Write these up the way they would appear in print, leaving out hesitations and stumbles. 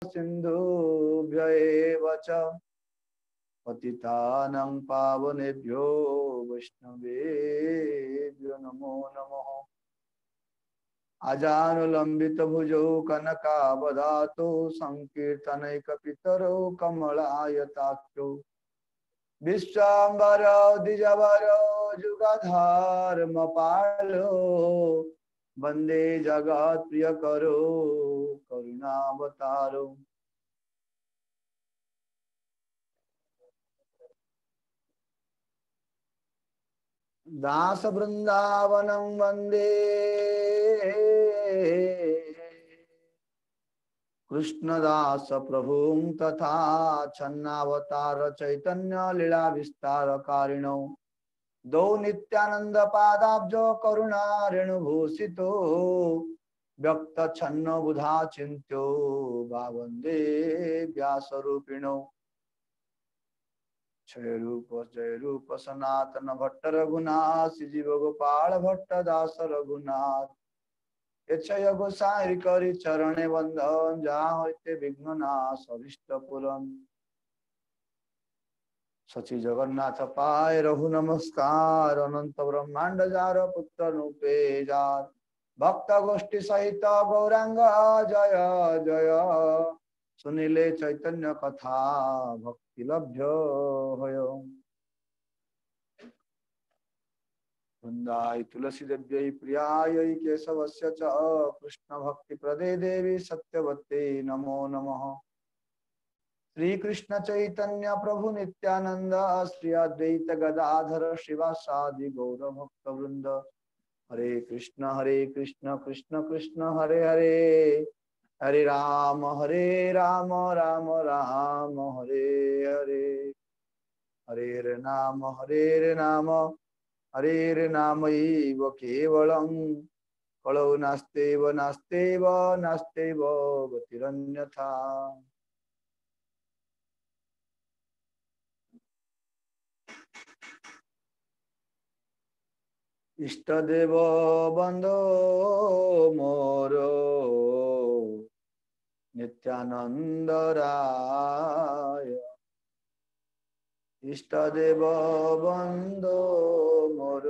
सिन्धुभ्य एव च पतितानां पावनेभ्यो वैष्णवेभ्यो नमो नमः। अजानुलम्बितभुजौ कनकावदातो संकीर्तनैकपितरौ कमलायताक्षौ विश्वाम्बरो द्विजवरो जुगधर्मपालो वन्दे जगत्प्रियकरो करुणावतारो। दास वृंदावनं वन्दे कृष्णदास प्रभुं तथा छन्नावतार चैतन्य लीला विस्तार कारिणौ दौ नित्यानंद पादाब्जो करुणा रेणुभूषितो व्यक्त छन्न बुधा चिन्त्यो भावन्दे व्यासरूपिणौ। जय रूप सनातन भट्ट रघुनाथ जीव गोपाल भट्ट दास रघुनाथ यक्षय गोसाई करि चरणे बंधन जहाँ होते विघ्न नाश अभिष्ट पुरन सची जगन्नाथ पाय रघु नमस्कार अनंत ब्रह्मांड जार पुत्र रूपे जार भक्त गोष्ठी सहित गौरांग जय जय सुनिले चैतन्य कथा भक्ति लभ्य भयो। वृंदाई तुलसी देव्यै प्रियायै केशवस्य च कृष्ण भक्ति प्रदे देवी सत्यवते नमो नमः। श्री कृष्ण चैतन्य प्रभु नित्यानंद श्री अद्वैत गदाधर शिवासादि गौर भक्त वृंद हरे कृष्ण कृष्ण कृष्ण हरे हरे हरे राम राम राम हरे हरे हरे नाम हरे नामैव केवलं कलौ नास्तेव नास्तेव नास्तेव गतिरन्यथा। इष्टदेव बंदो मोर नित्यानंद राय इष्टदेव बंदो मोर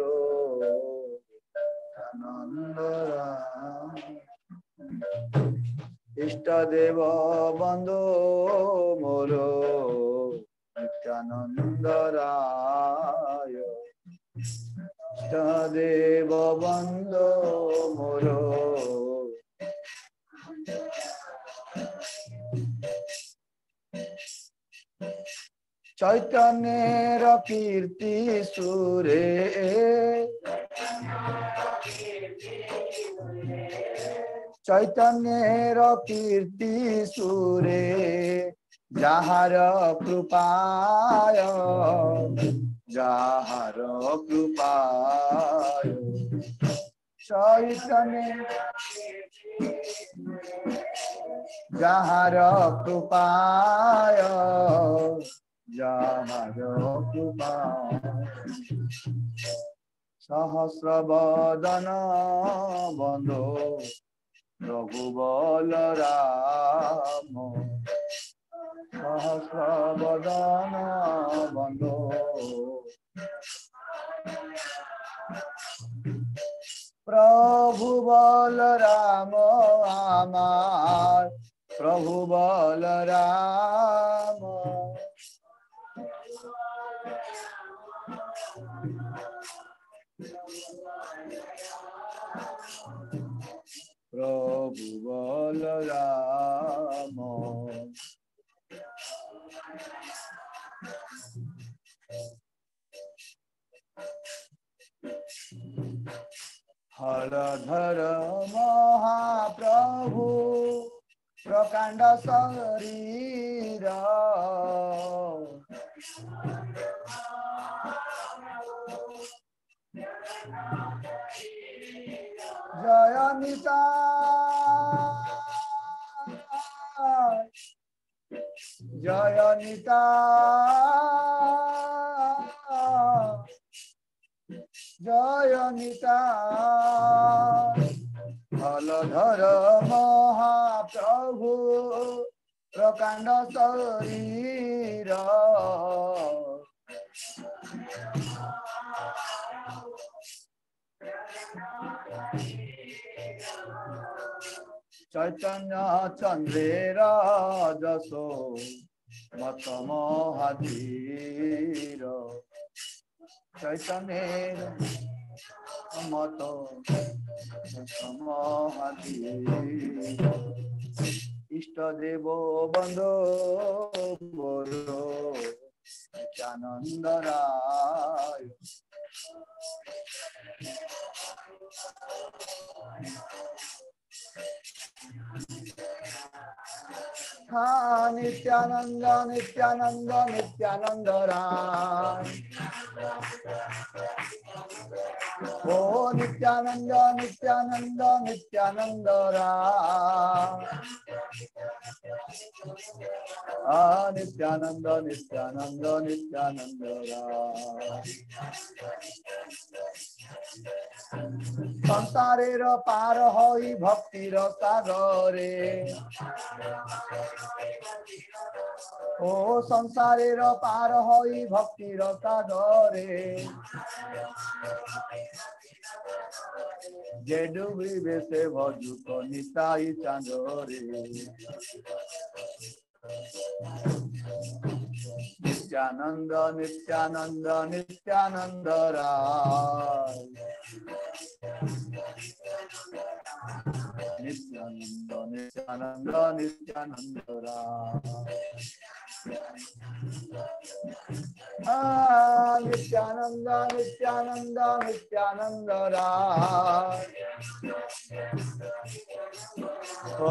नित्यानंद राय इष्टदेव बंदो मोर नित्यानंद राय इष्टदेव बंदो मोर चैतन्यर कीर्ति सुरे चैतन्यर कीर्ति सुरे जाहार कृपाय जाहार कृपाय चैतन्य जाहार कृपाय जाहार कृपाय सहस्रवदन बंधो रघुबल राम सहस्रवदन बंधो प्रभु बलराम आमार प्रभु बलराम प्रभु बलराम हरधर महाप्रभु प्रकांड शरीर जय निताय जय निताय जय निताय हलधर महाप्रभु प्रकांड शरीर चैतन्य चंद्रेर जसो मत महाधीर चैतन्य मत महाधीर इष्ट देव बंधो मोरो नित्यानंद राय हाँ नित्यानंद नित्यानंद नित्यानंद राय ओ नित्यानंद नित्यानंद नित्यानंद राय नित्यानंद नित्यानंद नित्यानंद राय संसारेर पार हई भक्तिर सागरे ओ संसारेर पार हई भक्तिर सागरे जे डूबिबे से भजुक निताई चांदरे नित्यानंद नित्यानंद नित्यानंद राय नित्यानंद नित्यानंद नित्यानंद राय नित्यानंद नित्यानंद नित्यानंद राय ओ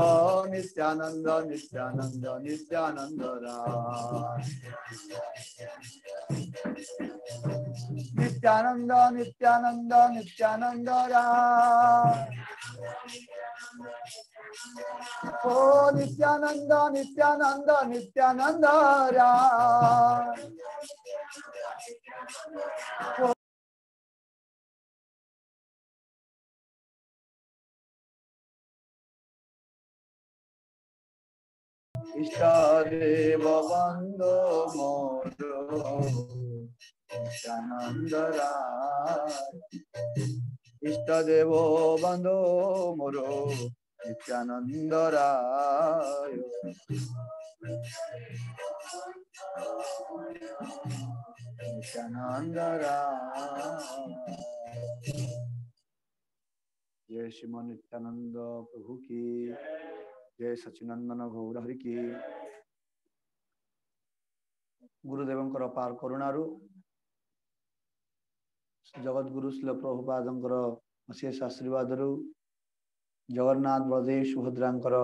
नित्यानंद नित्यानंद नित्यानंद राय नित्यानंद नित्यानंद नित्यानंद राय ओ नित्यानंद नित्यानंद नित्यानंद राय इष्ट देव बंधो मोरो नित्यानंद राय इष्ट देव बंधो मोरो नित्यानंद राय नित्यानंद राय जय श्रीमान नित्यानंद प्रभु की जय सचिनंदन गौर हरि की गुरुदेवंकर अपार करुणारू जगतगुरु श्रील प्रभुपादंकर अशेष आशीर्वाद जगन्नाथ बलदेव सुभद्रांकर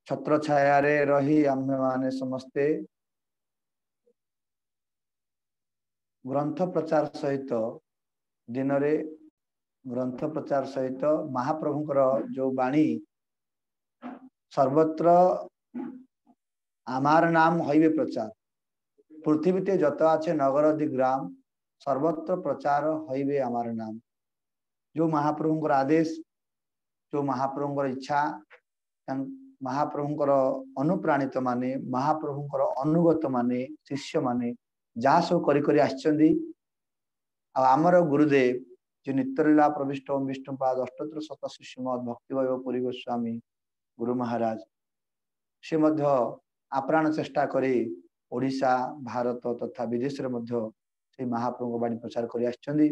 छत्र छाया रही आम्भे माने समस्ते ग्रंथ प्रचार सहित दिन रे ग्रंथ प्रचार सहित महाप्रभुंकर जो बाणी सर्वत्र आमार नाम हईवे प्रचार पृथ्वीते जत आछे नगर दि ग्राम सर्वत्र प्रचार हईवे आमार नाम जो महाप्रभुंकर आदेश जो महाप्रभुंकर इच्छा महाप्रभुंकर अनुप्राणित माने महाप्रभुंकर अनुगत माने शिष्य माने जहाँ सब करी आछंदी आमर गुरुदेव जो नित्यलीला प्रविष्ट ओम विष्णुपाद अष्टोत्तर शत शिष्यमद भक्तिवैभव पुरी गोस्वामी गुरु महाराज से मध्य आप्राण चेष्टा करी ओडिशा भारत तथा विदेश रे मध्य से महाप्रभु बाणी प्रचार करी आछंदी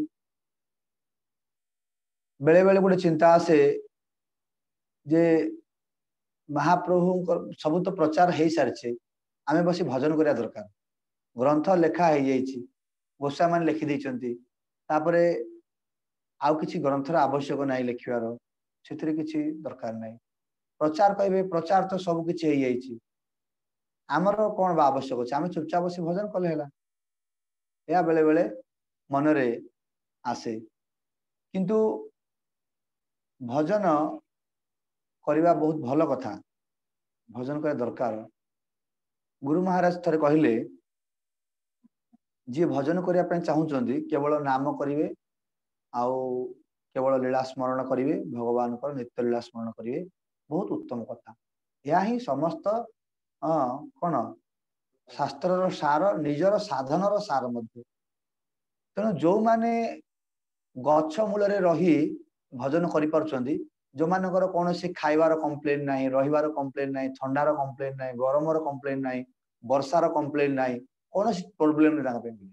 बेले बेले गोटे चिंता आसे जे महाप्रभु सब तो प्रचार हो सारी आमे बसी भजन करिया दरकार ग्रंथ लेखा हो जाइए गोस्वामी मान लिखि देइचंती तापरे आउ किछि ग्रंथर आवश्यक नहीं लिखिवार से किछि दरकार नहीं प्रचार कहे प्रचार तो सब किछि हो जाइए आमर कौन बा आवश्यक अच्छे आम चुपचाप बसी भजन कले है या बेले बेले मनरे आसे किंतु भजन करवा बहुत भल कथा भजन कर दरकार गुरु महाराज थरे कहले जी भजन करने चाहूँगी केवल नाम करेंगे आउ केवल लीला स्मरण करेंगे भगवान नित्य लीला स्मरण करेंगे बहुत उत्तम कथा या ही समस्त कौन शास्त्र सार निजर साधन सार मध्य तेणु जो माने गछ मूल रही भजन करि जो मानकर कौन सी खाइबार कंप्लेन नहीं रहिबार कंप्लेन नहीं ठंडार कंप्लेन नहीं गरमर कंप्लेन नहीं वर्षार कंप्लेन नहीं कौन प्रोब्लेम नहीं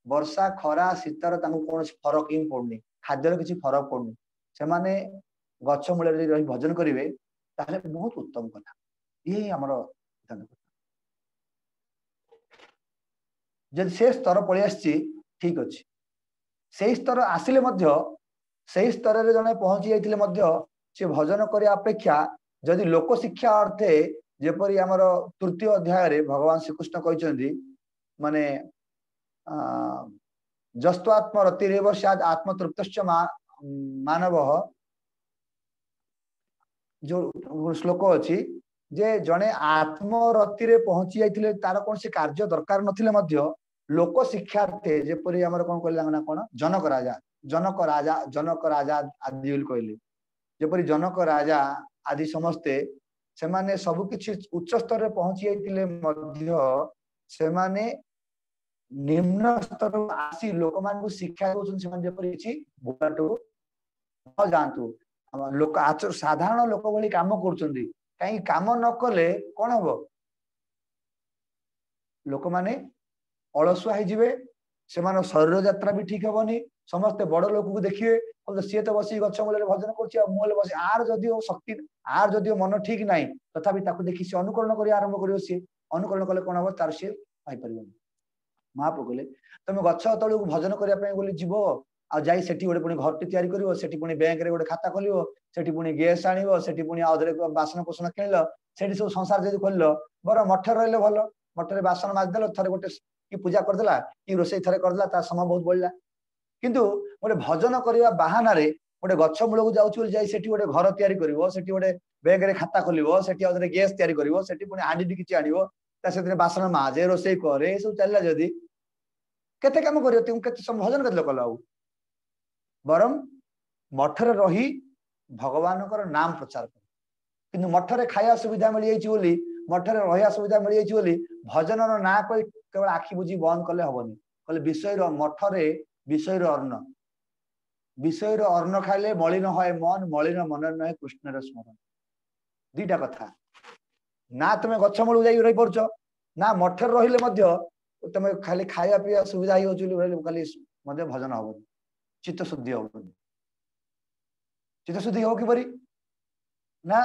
वर्षा खरा शीतर कौन फरक ही पड़नी खाद्यर किसी फरक पड़नी से माने गछ मूल रही भजन करेंगे बहुत उत्तम कथा ये आमर जब से स्तर पलि आसी ठीक अच्छे से स्तर आसिले से स्तर में जड़े पहुंची जाते से भजन करने अपेक्षा जदि लोक शिक्षा अर्थे जेपरी आमर तृतीय अध्याय भगवान श्रीकृष्ण कहते माने जस्त्वात्म रतिरेव स्याद् आत्मतृप्तश्च मानव जो श्लोक अच्छी जे जड़े आत्मरति रे पहुंची जाते तार कौन से कार्य दरकार नथिले मध्य लोक शिक्षार्थे जेपरी आमर कौन कहले ना कौन जनक राजा आदि कहले जेपरी जनक राजा आदि समस्ते से माने सब किछि उच्च स्तर रे पहुंची जाइतिले मध्य से माने निम्न स्तर आसी लोक मान को शिक्षा दोछन से माने जेपरी छि बुलाटो न जानतु लोक आचर साधारण लोक भली काम करछन्ती काई काम न कले कोन हबो लोक माने अलसुआ हो जिवे से माने शरीर यात्रा भी ठीक हेबनी समस्त बड़ लोक को देखिए सी तो बस गछ मूल भजन कर बस आर जदिओ शक्ति आर जदिओ मन ठीक ना तथापि देखी सी अनुकरण कर आरंभ कर सी अनुकरण कले कौन हम तार सी पाइपर महाप्रभु कहले तुम गछ तलू भजन करने जीव आई से गोटे पुणी घर टी या बैंक रे गोटे खाता खोल से पुणी गैस आनी पुणी आउे बासन कुसन किणल से सब संसार जब खोल बर मठ रही भल मठे बासन माजिदेल थे गोटे कि पूजा करदेला कि रोषे थे करदेला तार समय बहुत बढ़ला किंतु गोटे भजन करने बाहाना रे गोटे गछ मूल को जाऊँगी गोटे घर तैयारी गोटे बैंक रे खाता खोल से गैस तैयारी कर हांडी किसी आने बासन माजे रोषे करे सब चलला जदि केते काम कर भजन के कल बरम मठरे रही भगवान नाम प्रचार कर किंतु मठरे खाया सुविधा मिल जाइए मठरे रहा सुविधा मिल जाइए भजन ना कही केवल आखि बुझी बंद कले हबनी कहले विषय मठरे विषय अर्ण खाइले मलिन है मन मलिन मन नहे कृष्ण स्मरण दीटा कथा ना तुम गछ मूल जा रही पड़ ना मठर रही तुम खाली खाया पीया सुविधा खाली भजन हबनी चित्त शुद्धि हबनी चित्त शुद्धि हो कि ना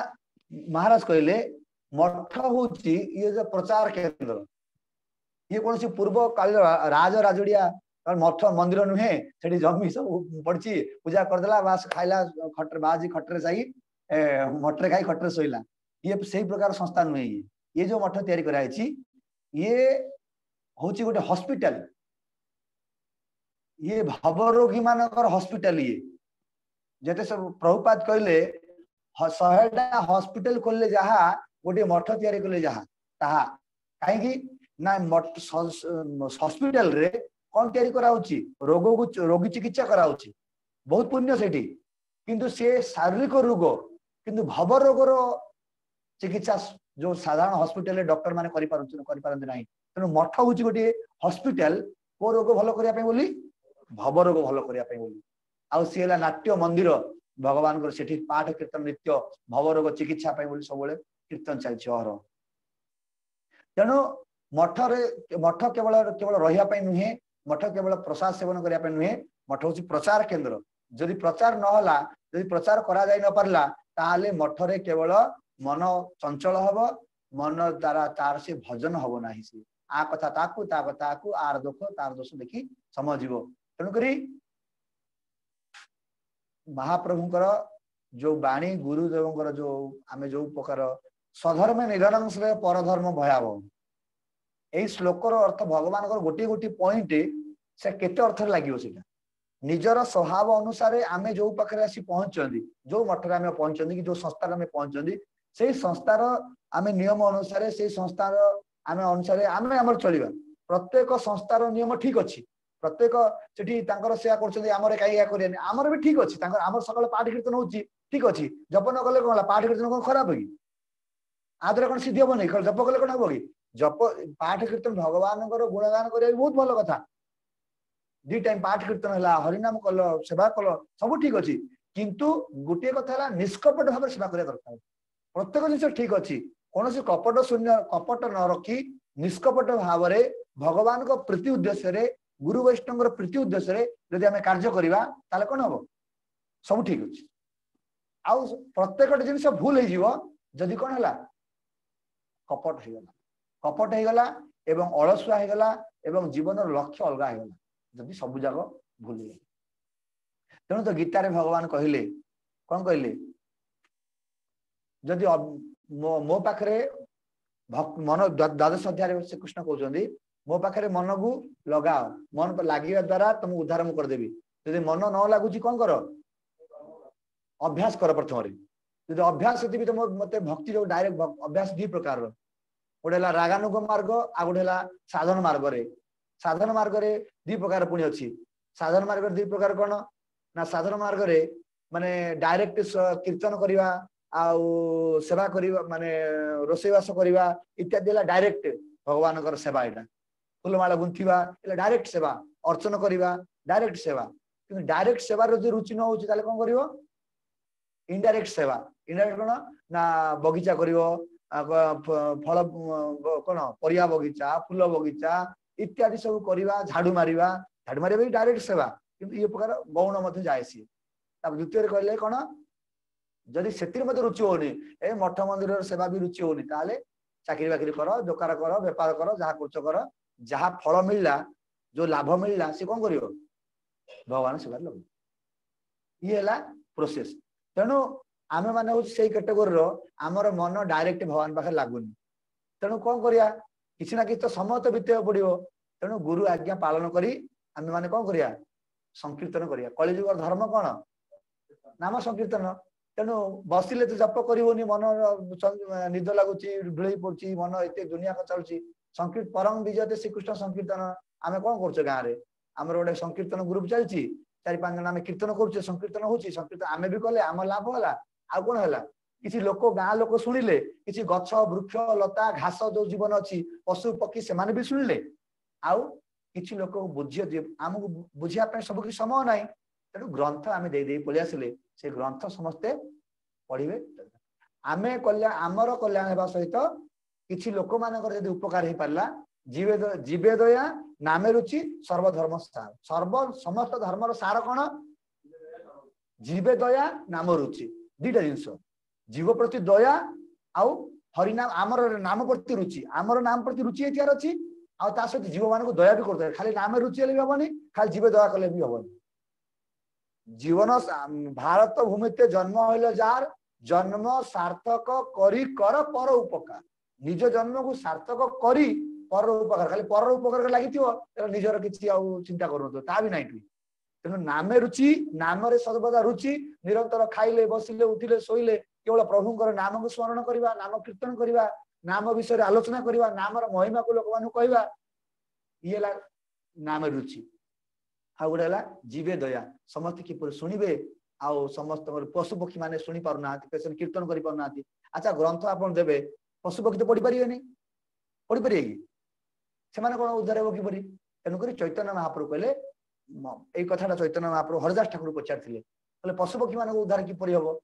महाराज कहले मठ हूँ ये जो प्रचार केंद्र ये कौन सी पूर्व काल राज राजड़िया मठ मंदिर नुहे से जमी सब पड़ी पूजा करदेला बास खाइला खटर बाजी खटरे जाई मठरे खाई खटरे शोला ये से प्रकार संस्था नुहे ये जो मठ तैयारी कराई ये हूँ गोटे हॉस्पिटल ये भवरोगी मानकर हॉस्पिटल ये जते सब प्रभुपाद कहले 100टा हॉस्पिटल खोलले जहा गोटे मठ तैयारी कले जहा ताहा काहेकि ना मठ हॉस्पिटल रे कौन तैयारी कराउची रोग को रोगी चिकित्सा कराउची बहुत पुण्य सेठी किंतु से शारीरिक रोग किंतु भव रोगर चिकित्सा जो साधारण हॉस्पिटल डॉक्टर माने करि पारंती नाही तेणु मठ हूँ गोटे हॉस्पिटल को रोग भल करने बोली भव रोग भल करने आउ सी है नाट्य मंदिर भगवान सेठी पाठ कीर्तन नित्य भव रोग चिकित्सा सब कीर्तन चलती हर तेणु मठ केवल केवल रही नुहे मठ केवल प्रसाद सेवन करने नुहे मठ हूँ प्रचार केन्द्र जदि प्रचार नहला जदि प्रचार करा जाई न पारला ताले मठरे केवल मन चंचल हब मन द्वारा तार से भजन हब ना सी आ कथा ता कथा आर दुख तार दोष देखी समझिव तेणुक महाप्रभुंकर जो बाणी गुरुदेव जो आमे जो प्रकार स्वधर्म निधनंश परधर्म भयावह यही श्लोकर अर्थ भगवान गोटे गोटे पॉइंट से केते अर्थ लगे से निजर स्वभाव अनुसार आमे जो पाखे आसी पहुंचती जो मठ में पहुंचती कि जो संस्थार आम पहुंचती से संस्थार आमे नियम अनुसार से संस्थार आमे अनुसार आमे आमर चलिबा प्रत्येक संस्थार नियम ठीक अच्छी प्रत्येक सेठी सेया कर कहीं करें आमर भी ठीक अच्छी आमर सकाल पाठ कीर्तन होची ठीक अच्छी जप न कले कौन पाठ कीर्तन कौन खराब कि आदर कौन सिद्धि हम नहीं जप कले कौन हम कि जप पाठ कीर्तन भगवान गुणगान कर बहुत भल कथा दी टाइम पाठ कीर्तन है हरिनाम कल सेवा कल सब ठीक अच्छे किंतु गोटे कथा निष्कपट भाव सेवा करने दरकार प्रत्येक जिन ठीक अच्छी कौन कपट शून्य कपट न रखी निष्कपट भाव में भगवान को प्रीति उद्देश्य गुरु वैष्णव प्रीति उद्देश्य जदि आम कार्य करवा ताले कौन हम सब ठीक अच्छे आउ प्रत्येक जिन भूल हो जदि कौन है कपट हो गला एवं अलसुआ हो गला एवं जीवन लक्ष्य अलग हो गला जदि सब जाक भूल तेणु तो गीतार भगवान कहले कौन कहले जदि मो पाखे मन द्वादश अध्याय श्रीकृष्ण कहते मो पाखे मन को लगाओ मन लगे द्वारा तुम उद्धार मु करदेवी जदि मन न लगुच कौन कर अभ्यास कर प्रथम जो अभ्यास भी तुम मत भक्ति जो डायरेक्ट अभ्यास दी प्रकार गोटे रागानुग मार्ग आ गोटे साधन मार्ग साधन मार्ग दी प्रकार पुणी अच्छी साधन मार्ग दी प्रकार कौन ना साधन मार्ग माने डायरेक्ट कीर्तन करवा आउ सेवा करवा माने रोषेईवास करवा इत्यादि डायरेक्ट भगवान सेवा यहाँ फूलमाला गुंथवा डायरेक्ट सेवा अर्चन करवा डायरेक्ट सेवा कि डायरेक्ट सेवा जो रुचि न हो कौन कर इनडायरेक्ट सेवा इनडायरेक्ट कौन ना बगीचा कर फल कौन परिया बगीचा फूल बगीचा इत्यादि सब करवा झाड़ू मारिबा भी डायरेक्ट सेवा किंतु ये प्रकार गौण मध्य जाए सी द्वितीय कहले कौन जदि से रुचि होनी ए मठ मंदिर सेवा भी रुचि होनी ताले चाकरी बाकरी कर दोकार कर बेपार कर जहाँ खर्च कर जहाँ फल मिलला जो लाभ मिलला सी कौन कर भगवान सेवा लगे ये है प्रोसेस तेणु आम मैंने हूँ से कैटेगोरी आमर मन डायरेक्ट भगवान पाखे लगुनि तेणु कौन करिया किसी ना किसी तो समय तो बीत पड़ो तेणु गुरु आज्ञा पालन करी आम मैंने कौन करिया संकीर्तन करिया कलिजुग धर्म कौन नाम संकीर्तन तेणु बसिले तो जप करनी मन निद लगुच ढुलई पड़ी मन एत दुनिया का चलुची संकीर्तन परम विजय श्रीकृष्ण संकीर्तन आम कौन कर गाँव में आमर गोटे संकीर्तन ग्रुप चलती 4-5 जन आम कीर्तन करुचे संकीर्तन होची संकीर्तन आम भी कले आम लाभ है आ कौन है किसी लोक गाँ लोक शुणिले किसी गछ वृक्ष लता घास जो जीवन अच्छी पशु पक्षी से भी शुणिले आउ किसी लोक बुझे आमको बुझापी सब किसी समय ना तेणु ग्रंथ आम दे पलि आसिले से ग्रंथ समस्ते पढ़े आम कल्याण आमर कल्याण होगा सहित किसी लोक मान उपकार हो पारा जीवे दया नामे रुचि सर्वधर्म सार सर्व समस्त धर्मर सार कौन जीवे दया नाम रुचि दीटा जिनस जीव प्रति दया आउ हरिनाम आमर नाम प्रति रुचि आमर नाम प्रति रुचि यार अच्छी आ सहित जीव मान को दया भी करते खाली नाम रुचि हेल्ले भी हेनी खाली जीवे दया कले भी हेनी जीवन भारत भूमिते जन्म हईल जार जन्म सार्थक करी कर पर उपकार निज जन्म को सार्थक करी पर उपकार खाली पर उपकार लगी निजर किसी चिंता करूँ ता भी नहीं तेणु नामे रुचि नाम सर्वदा रुचि निरंतर खाइले बसिले उठिले शोइले केवल प्रभुंर नाम को स्मरण करवा नाम कीर्तन करवा नाम विषय आलोचना करवा नामर महिमा को लोक मान कहवा ये नाम रुचि आ गोटे जीवे दया समस्त किपर शुणे आउ समस्त पशु पक्षी मैंने शुणी पार ना कीर्तन कर पार ना अच्छा ग्रंथ आप देवे पशु पक्षी तो पढ़ी पारे पढ़ी पारे कि से कौन उद्धार हो कि तेणुक चैतन्य महाप्रभु कहले यही कथा चैतन्य महाप्रभु हरिदास ठाकुर पचारि पशु पक्षी मान उद्धार किपर हम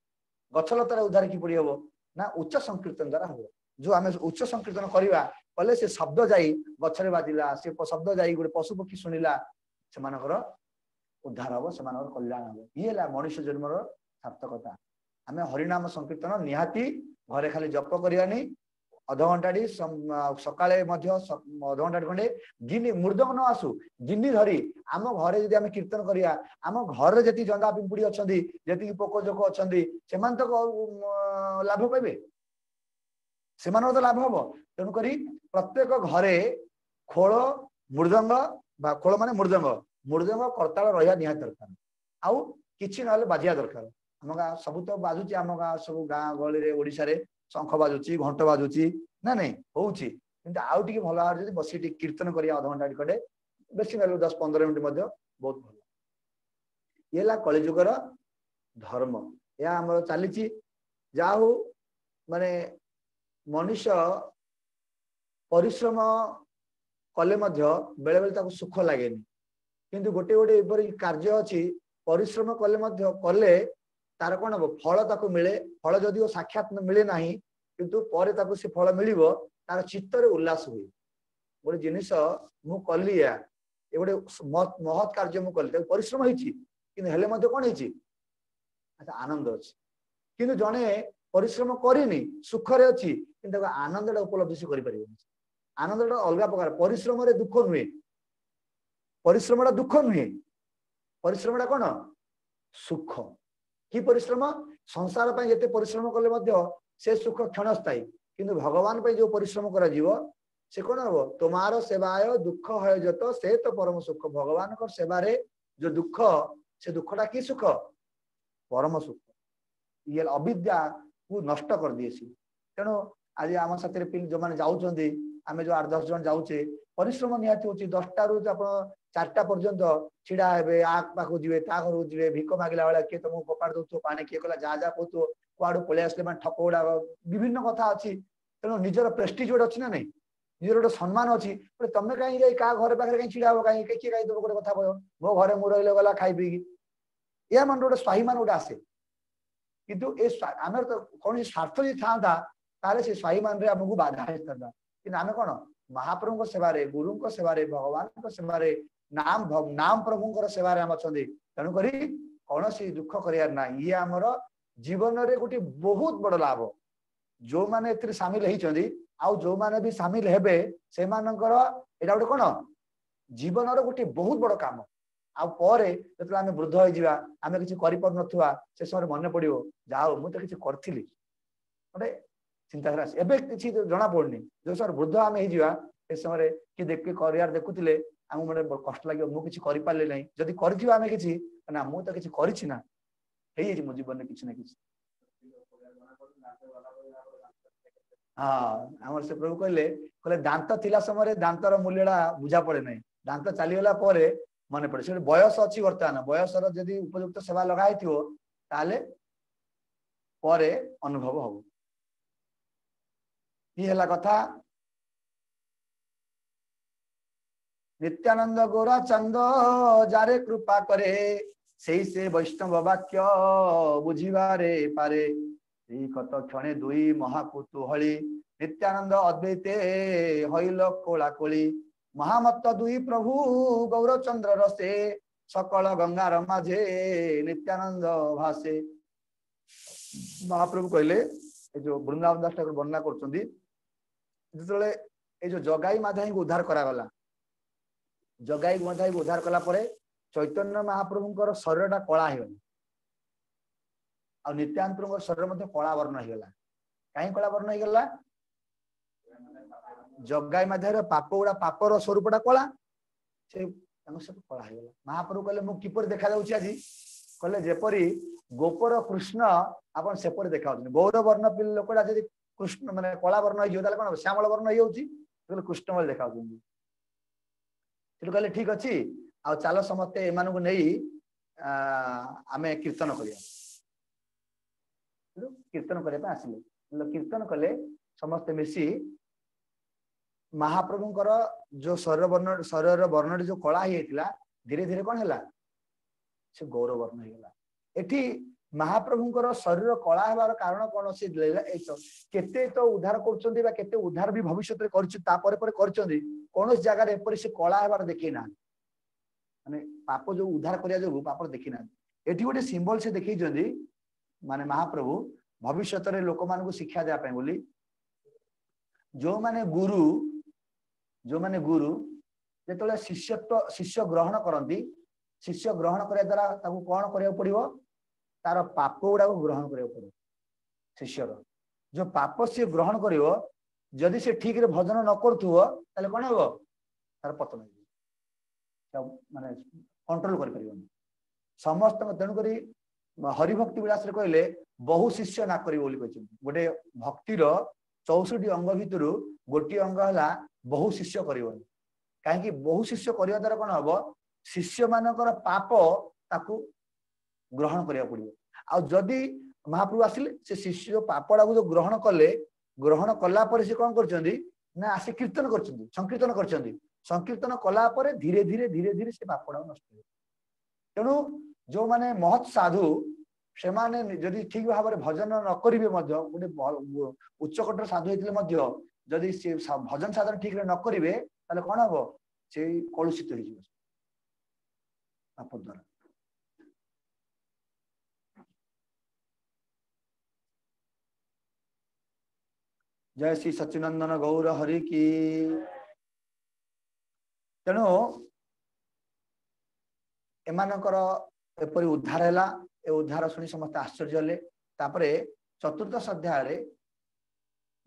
गछलतार उद्धार किपर हम ना उच्च संकीर्तन द्वारा हम जो आम उच्च संकीर्तन करवा कले से शब्द जाई गछरे बाजिला से शब्द जाई गोटे पशु पक्षी शुणिला से उद्धार हम से कल्याण हम ये मनुष्य जन्मर सार्थकता आम हरिनाम संकीर्तन निहाती घरे खाली जप करवानी अध घंटाटी सकाले अध घंटा खंडे गिनी मृदंग न आसू गिनी धरी आम घरे जब आम कीर्तन करिया आम घर जी जंदा पिंपुड़ी अच्छा जी पोक जोक अच्छा से तो लाभ पाइबे से तो लाभ हम तेणुक प्रत्येक घरे खोल मृदंग खोल मान मृदंग करताल रहा निहाती दरकार आउ कि ना बाजिया दरकार आम गाँ सब तो बाजुची आम गाँ सब गाँ गहली ओडिशा रे शंख बाजुची घंट बाजुची ना नहीं हूँ कि आउ टे भल भाव बस कीर्तन करिया अध घंटा खंडे बेसी ना 10-15 मिनट बहुत भल ये कलिजुगर धर्म या आम चली जा माने मनुष्य परिश्रम कले बेले बेले ताको सुख लगे किंतु गोटे गोटे एपरी कार्य अच्छी परिश्रम कले कले तार कौन हम फल ताको मिले फल जदि साक्षात मिले ना किंतु पर ताको से फल मिल तार चित्तर उल्लास हुए गोटे जिनिस मु कली ये गोटे महत् कार्य मुझे परिश्रम होती कौन है आनंद अच्छी किंतु जड़े परिश्रम करनी सुखरे अच्छी कि आनंद उपलब्धि से कर आनंद अलग प्रकार परिश्रम दुख नुहे परिश्रम दुख नुहे परिश्रम कौन सुख कि परिश्रम संसार पर जिते परिश्रम कले से सुख क्षणस्थायी किंतु भगवान पे जो परिश्रम करा से कौन हम तुम्हार सेवाय दुख है जत से तो परम सुख भगवान को सेवारे जो दुख से दुखटा कि सुख परम सुख ये अविद्या को नष्ट कर दिए तेणु आज आम साथी जो मैंने जाऊँच आम जो 8-10 जन जाऊे परिश्रम निहाती होची 10टा रू आप 4टा पर्यंत छिड़ा हे आ पाखु जी ता घर जी भिक मागिला बेला किए तुमको कपाड़ दौ पानी किए कला जहाँ जहाँ कहू कुआड़ पलि आसले मैं ठक गुड़ा विभिन्न कथा अच्छी तेणु निजर प्रेस्टिज गोटे अच्छी ना नहीं निजर गोटे सम्मान अच्छी तुम कहीं क्या घर पाखे कहीं छिड़ा हम कहीं किए कहीं गोटे कथा कह मो घर मु रही गला खाई पीकी या मन गोटे स्वाभिमान गोटे आसे किंतु आम तो कौन स्वार्थ जी था से स्वाभिमान आमको बाधा होता कि आम कौन महाप्रभु सेवारे गुरु सेवारे भगवान सेवारे नाम प्रभु सेवारे आम अच्छा तेणुक कौन सी दुख करार ना ये आमर जीवन रे गोटे बहुत बड़ लाभ जो मैंने सामिल होती आउ जो मैंने भी सामिल हेबे से एटा गोटे कौन जीवन गोटे बहुत बड़ काम आउे जो आम वृद्ध हो आम किसी कर से समय मन पड़ो जाओ मुझे किसी करी गोटे चिंताधारा एवं किसी जना पड़नी जो समय वृद्ध आम हो समय कि देख कर देखुले आम मैं कष्ट लगे मुझे किसी करें ना जदि करें किसी ना मुझे किसी करना मो जीवन किसी ना कि हाँ आम से प्रभु कहले दांत थिला समय दांतर मूल्यटा बुझा पड़े ना दांत चलीगला मन पड़े से बयस अच्छी बर्तमान बयसर जदि उपयुक्त सेवा लगाई ताले परे अनुभव हो ये कथा नित्यानंद गौरा चंद जारे कृपा करे से वैष्णव वाक्य बुझिबारे पारे कत क्षणे दुई महाकुतूहली नित्यानंद अद्वैते हईल कोला कोली महामत्त दुई प्रभु गौरचंद्र रसे सकल गंगार माझे नित्यानंद भासे महाप्रभु कहले जो वृंदावन दास ठाकुर वर्णना कर जो जगाई माधाई को उद्धार करागला जगाई माधाई को उद्धार कला परे चैतन्य महाप्रभुंकर शरीरटा कला हो नित्यानंद प्रभु शरीर मध्य कला वर्ण होगा कहीं कला वर्ण होगा जगाई माध्यम पाप गुड़ा पापर स्वरूपटा कला से सब कला होगा महाप्रभु कहले मु किपर देखा जाउछि आज कहले जेपरी गोपर कृष्ण आपन सेपरी देखा गौर वर्ण पिल लोकटा जदि कृष्ण माने कला वर्ण हो कौन श्यामल वर्ण हो कृष्णमल देखा कहले ठीक अच्छी आ चल समस्ते एमानकु नहीं आम कीर्तन करिया कीर्तन करने आसिले कीर्तन कले समस्ते मिसी महाप्रभुंकर जो शरीर वर्ण जो कला होता धीरे धीरे कौन है से गौर वर्ण होगा एठी महाप्रभुंकर शरीर कला होबार कारण कौन से केते तो उद्धार करते उद्धार भी भविष्य कौन जगार एपरी से कला होबार देखी ना माने पाप जो उद्धार करिया जो पाप देखी ना एठी गोटे सिंबल से देखी माने महाप्रभु भविष्य रे लोक मान को शिक्षा देवाई बोली जो माने गुरु जो शिष्य ग्रहण करती शिष्य ग्रहण करिया द्वारा ताकू कौन करिया पड़िबो तार पाप गुड़ा ग्रहण करिया पड़ो शिष्यर जो पाप से ग्रहण करिवो जदि से ठीक रे भजन न करथुवो ताले कोन हेबो तार पतन माने कंट्रोल कर परिबो समस्त तेणु करी हरिभक्ति विलास रे कहले बहु शिष्य ना करी बोली कहछन गोटे भक्तिर 64 अंग भितर गोटी अंग हला बहु शिष्य करिवो काहे बहु शिष्य करिया द्वारा कोन हबो शिष्य मानकर पाप ताकू ग्रहण करिया पड़िबो आ जदि महाप्रभु आसिले से शिष्य पापड़ा को जो ग्रहण कले ग्रहण कला पर से कौन करछंदी ना आसे कीर्तन करछंदी संकीर्तन करछंदी संकीर्तन कला पर धीरे धीरे धीरे धीरे से पापड़ा नष्ट हो तेणु जो माने महत् साधु से माने जदि ठीक भाव में भजन न करिवे मध्य गोटे उच्चकोटर साधु हेतिले मध्य जदि से भजन साधन ठीक रे न करिवे ताले कोन हबो से कलुषित हो जिवो पाप द्वारा जय श्री सच्चिनंदन गौर हरि की तेणु एमानकर एपरी उद्धार है ए उद्धार शुणी समस्त आश्चर्य हेले तापरे चतुर्दश अध्याय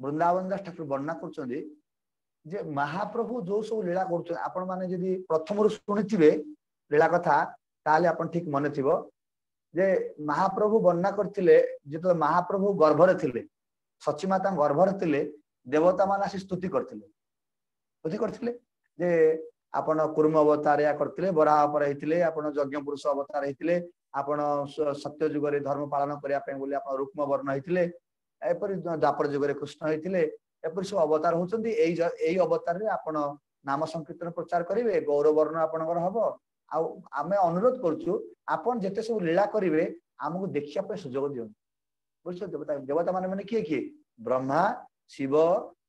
वृंदावन दास ठाकुर वर्णना कर महाप्रभु जो सब लीला कर आपण माने जदि प्रथम शुणी लीला कथा ताले आपण ठीक मन थिबो जे महाप्रभु वर्णना करथिले जेतो महाप्रभु गर्भरे थिले सची माता गर्भरे थिले देवता मान आसी स्तुति करथिले जे आपण कुर्म अवतार या करथिले बराह पर हेतिले आपण यज्ञ पुरुष अवतार हेतिले आपण सत्य युग रे धर्म पालन करिया पे बोली आपण रुक्म वर्ण हेतिले एपरि द्वापर युग रे कृष्ण हेतिले एपरि सब अवतार होचंदी एई अवतार रे आपण नाम संकीर्तन प्रचार करिवे गौरव वर्ण आपनकर हबो आमे अनुरोध करछु आपण जेते सब लीला करिवे हमकु देखिया पे सुजोग दियो बुझछो देवता देवता माने किए किए ब्रह्मा शिव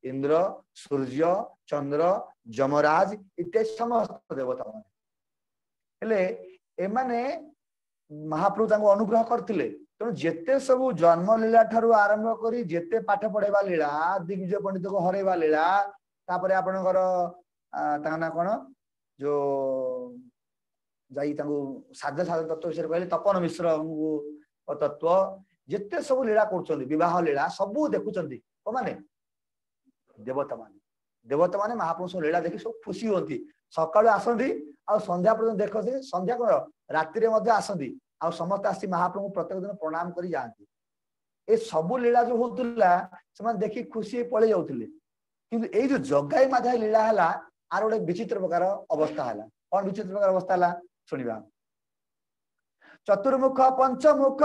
इंद्र सूर्य चंद्र जमराज इत्यादि समस्त देवता माने एमाने महाप्रभु तांको अनुग्रह करथिले तेणु जेते सब जन्म लीला ठारू आरंभ करी जेते पाठ पढ़ेबा लीला दिग्विजय पंडित को हरेबा लीला तापरे आपनकर तांका ना कोन जो जाई तांको साध साध तत्व विषय कहले तपन मिश्र तत्व जेते सब लीला करछन्ती विवाह लीला सब देखुछन्ती को माने देवता माने महाप्रभु सब लीला देखि सब खुशी होती सकाळु आसंती आ संध्या पर्यंत देखते संध्या कर राति रे मध्ये आसंती आ समस्त आसी महाप्रभु प्रत्येक दिन प्रणाम करी जाती ए सब लीला जो होतुला समान देखि खुशी पळे जाउथिले किंतु ए जो जगाई माधाई लीला हला आर गोटे विचित्र प्रकार अवस्था हला कोन विचित्र प्रकार अवस्था हला सुनिबा चतुर्मुख पंचमुख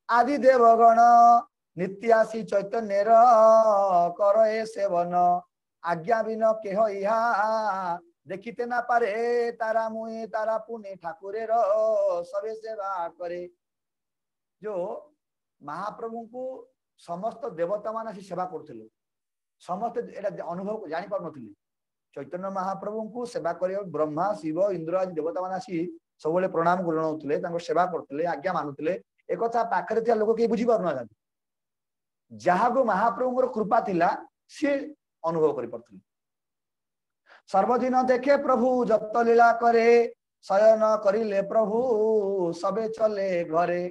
आदि देवगण नित्यासी चैतन्य करे सेवन आज्ञा बिन केह इहा देखिते ना पारे तारा मुए तारा पुणे ठाकुरे सबे सेवा करे जो महाप्रभु को समस्त देवता मान सेवा करथिले समस्त एटा अनुभव जानि पार नथिले चैतन्य महाप्रभु को सेवा करे ब्रह्मा शिव इंद्र आदि देवता मान आसी सबले प्रणाम करनउथिले तांको सेवा करथिले आज्ञा मानुथिले एक कथा पाखरे थिया लोक के बुझी पार न जहा को महाप्रभु कृपा थिला से अनुभव करि परथिले सर्वदिन देखे प्रभु जत लीला करे शयन करिले प्रभु सबे चले घरे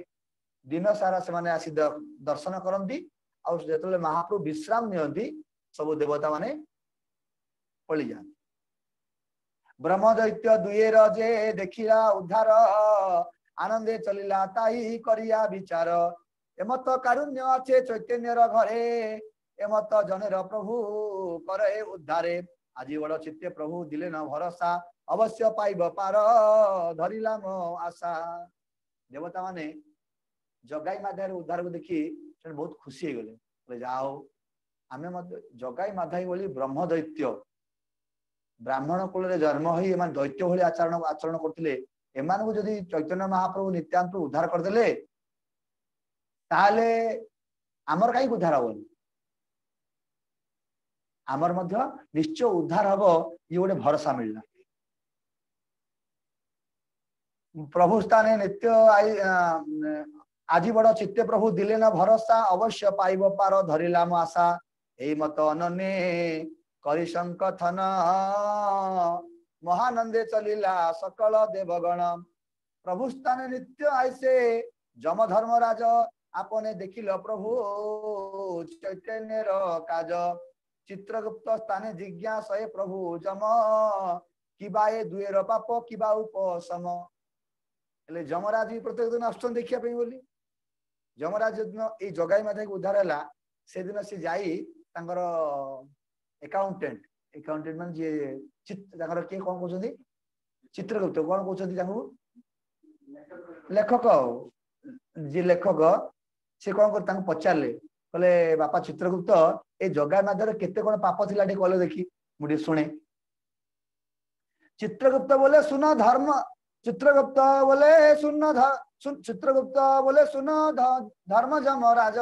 दिन सारा से माने आसी दर्शन करंती आ जेतले महाप्रभु विश्राम नियंती सब देवता माने पळि जान ब्रह्म दैत्य दुएर जे देखिला उद्धार आनंदे चलिला ताई करिया विचार एमत कारुण्य अच्छे चैतन्य घरे एमत जनेर प्रभु करे उद्धारे आज बड़ चित्ते प्रभु दिले न भरोसा अवश्य पाइब पार धरिला मो आशा देवता माने जगाई माधाई उद्धार को देखी बहुत खुशी हो गले जाओ आमे मत जगाई माधाई बोली ब्रह्म दैत्य ब्राह्मण कुल जन्म होई एमान दैत्य भली आचरण करथिले एमान को जदि चैतन्य महाप्रभु नित्यानंद उद्धार करदेले ताले आमर कहीं उद्धार हबनी आमर मध्य निश्चय उद्धार हब ये गोटे भरोसा मिलना प्रभु स्थाने नित्य आज बड़ चित्ते प्रभु दिले न भरोसा अवश्य पाइब पार धरिला मो आशा एई मत अनन्य करि संकथन महानंदे चलिला सकल देवगण प्रभु स्थाने नित्य आइसे जम धर्मराज आपने देखिल प्रभु चैतन्य काज चित्रगुप्त स्थाने जिज्ञासय प्रभु जम किबाए दुएर पाप किबा उपशम एले जमराज प्रत्येक दिन आसन देखिया पे बोली जमराज दिन ए जगाई माथे उद्धार हला से दिन से जाई तांकर अकाउंटेंट मान जे तांकर के कोन कहउछंदी चित्रगुप्त कोन कहउछंदी तांको लेखक जे लेखक से कौन कर पचारे कहले बापा चित्रगुप्त ए जगा मध्य केते कौन पाप थिला कहले देखी मुझे शुणे। चित्रगुप्त बोले सुन धर्म, चित्रगुप्त बोले सुन चित्रगुप्त बोले सुन धर्म जम राज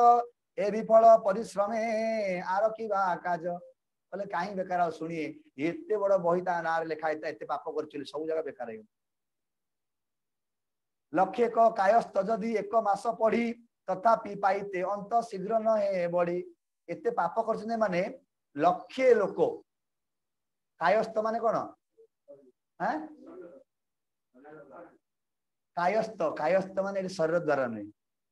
ए विफल परिश्रमे आर की काज। कहले कहीं बेकार शुणिए एते बड़ बही ता ना लिखा एते पाप कर सब जगह बेकार हो। लक्षे क कायस्थ जदि एक मास पढ़ी तथापि पाइते अंत शीघ्र न हे बड़ी। एते पाप कर माने लक्षे लोक कायस्थ माने कौन कायस्थ कायस्थ माने शरीर द्वारा नहीं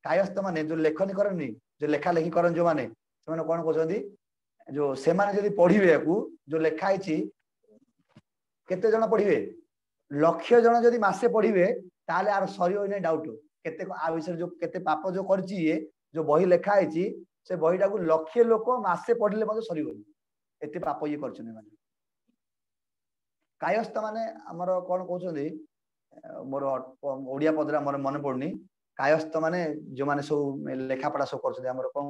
कायस्थ माने जो लेखनी करनी जो लेखा लेखी करन जो माने से कौन कहते जो से माने पढ़िबे जो लेखा है केते जन पढ़िबे लक्ष जन जदि मासे पढ़िबे ताले आर सरी नहीं डाउट केते आ विषय जो केते पाप जो करची ये जो बही लेखा है से बहीटा को लक्षे लोक मासे पढ़िले मते सरीबनी एते पाप ये करछने माने। कायस्थ माने हमर कोन कहउछंदी मोर ओडिया पदरा मोर मन पड़नी कायस्थ माने जो माने सब लेखा पढ़ा सब करछंदी हमर कोन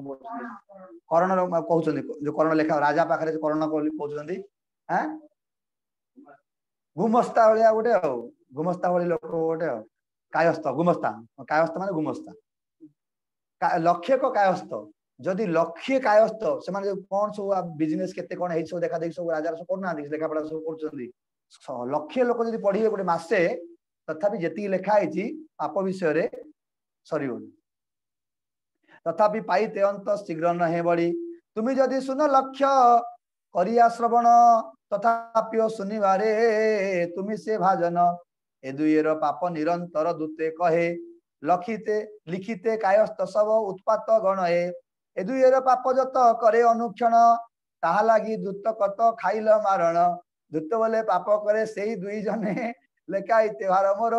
कर्ण कहउछंदी जो कर्ण लेखा राजा पाखरे जो कर्ण कहउछंदी हैं गुमस्ता वालिया गोटे गुमस्ता वाली लोक गोटे कायस्थ गुमस्ता कायस्थ माने गुमस्ता लक्ष्य को कायस्थ जदि लक्ष्य कायस्थ से माने कौन सब बिजनेस केते कौन है सब देखा देखी सब राजा सब करना लेखा पढ़ा सब करछंदी लक्ष्य लोक जदि पढ़िए गोटे मासे तथापि जेती लेखा है पाप विषय रे सरीबनी तथापि पाइते अंत शीघ्र न हे बड़ी। तुम जदि सुन लक्ष्य करिया श्रवण तथापि सुनिबारे तुम से भाजन ए दुईर पाप निरंतर दूते कहे लखिते लिखिते कायस्थ सब उत्पात गण ए दुईर पाप जत करे अनुक्षण ताहा लागी दूत कत खाइल मारण। दूत बोले पाप करे से दुई जने लेखाई तेहार मोर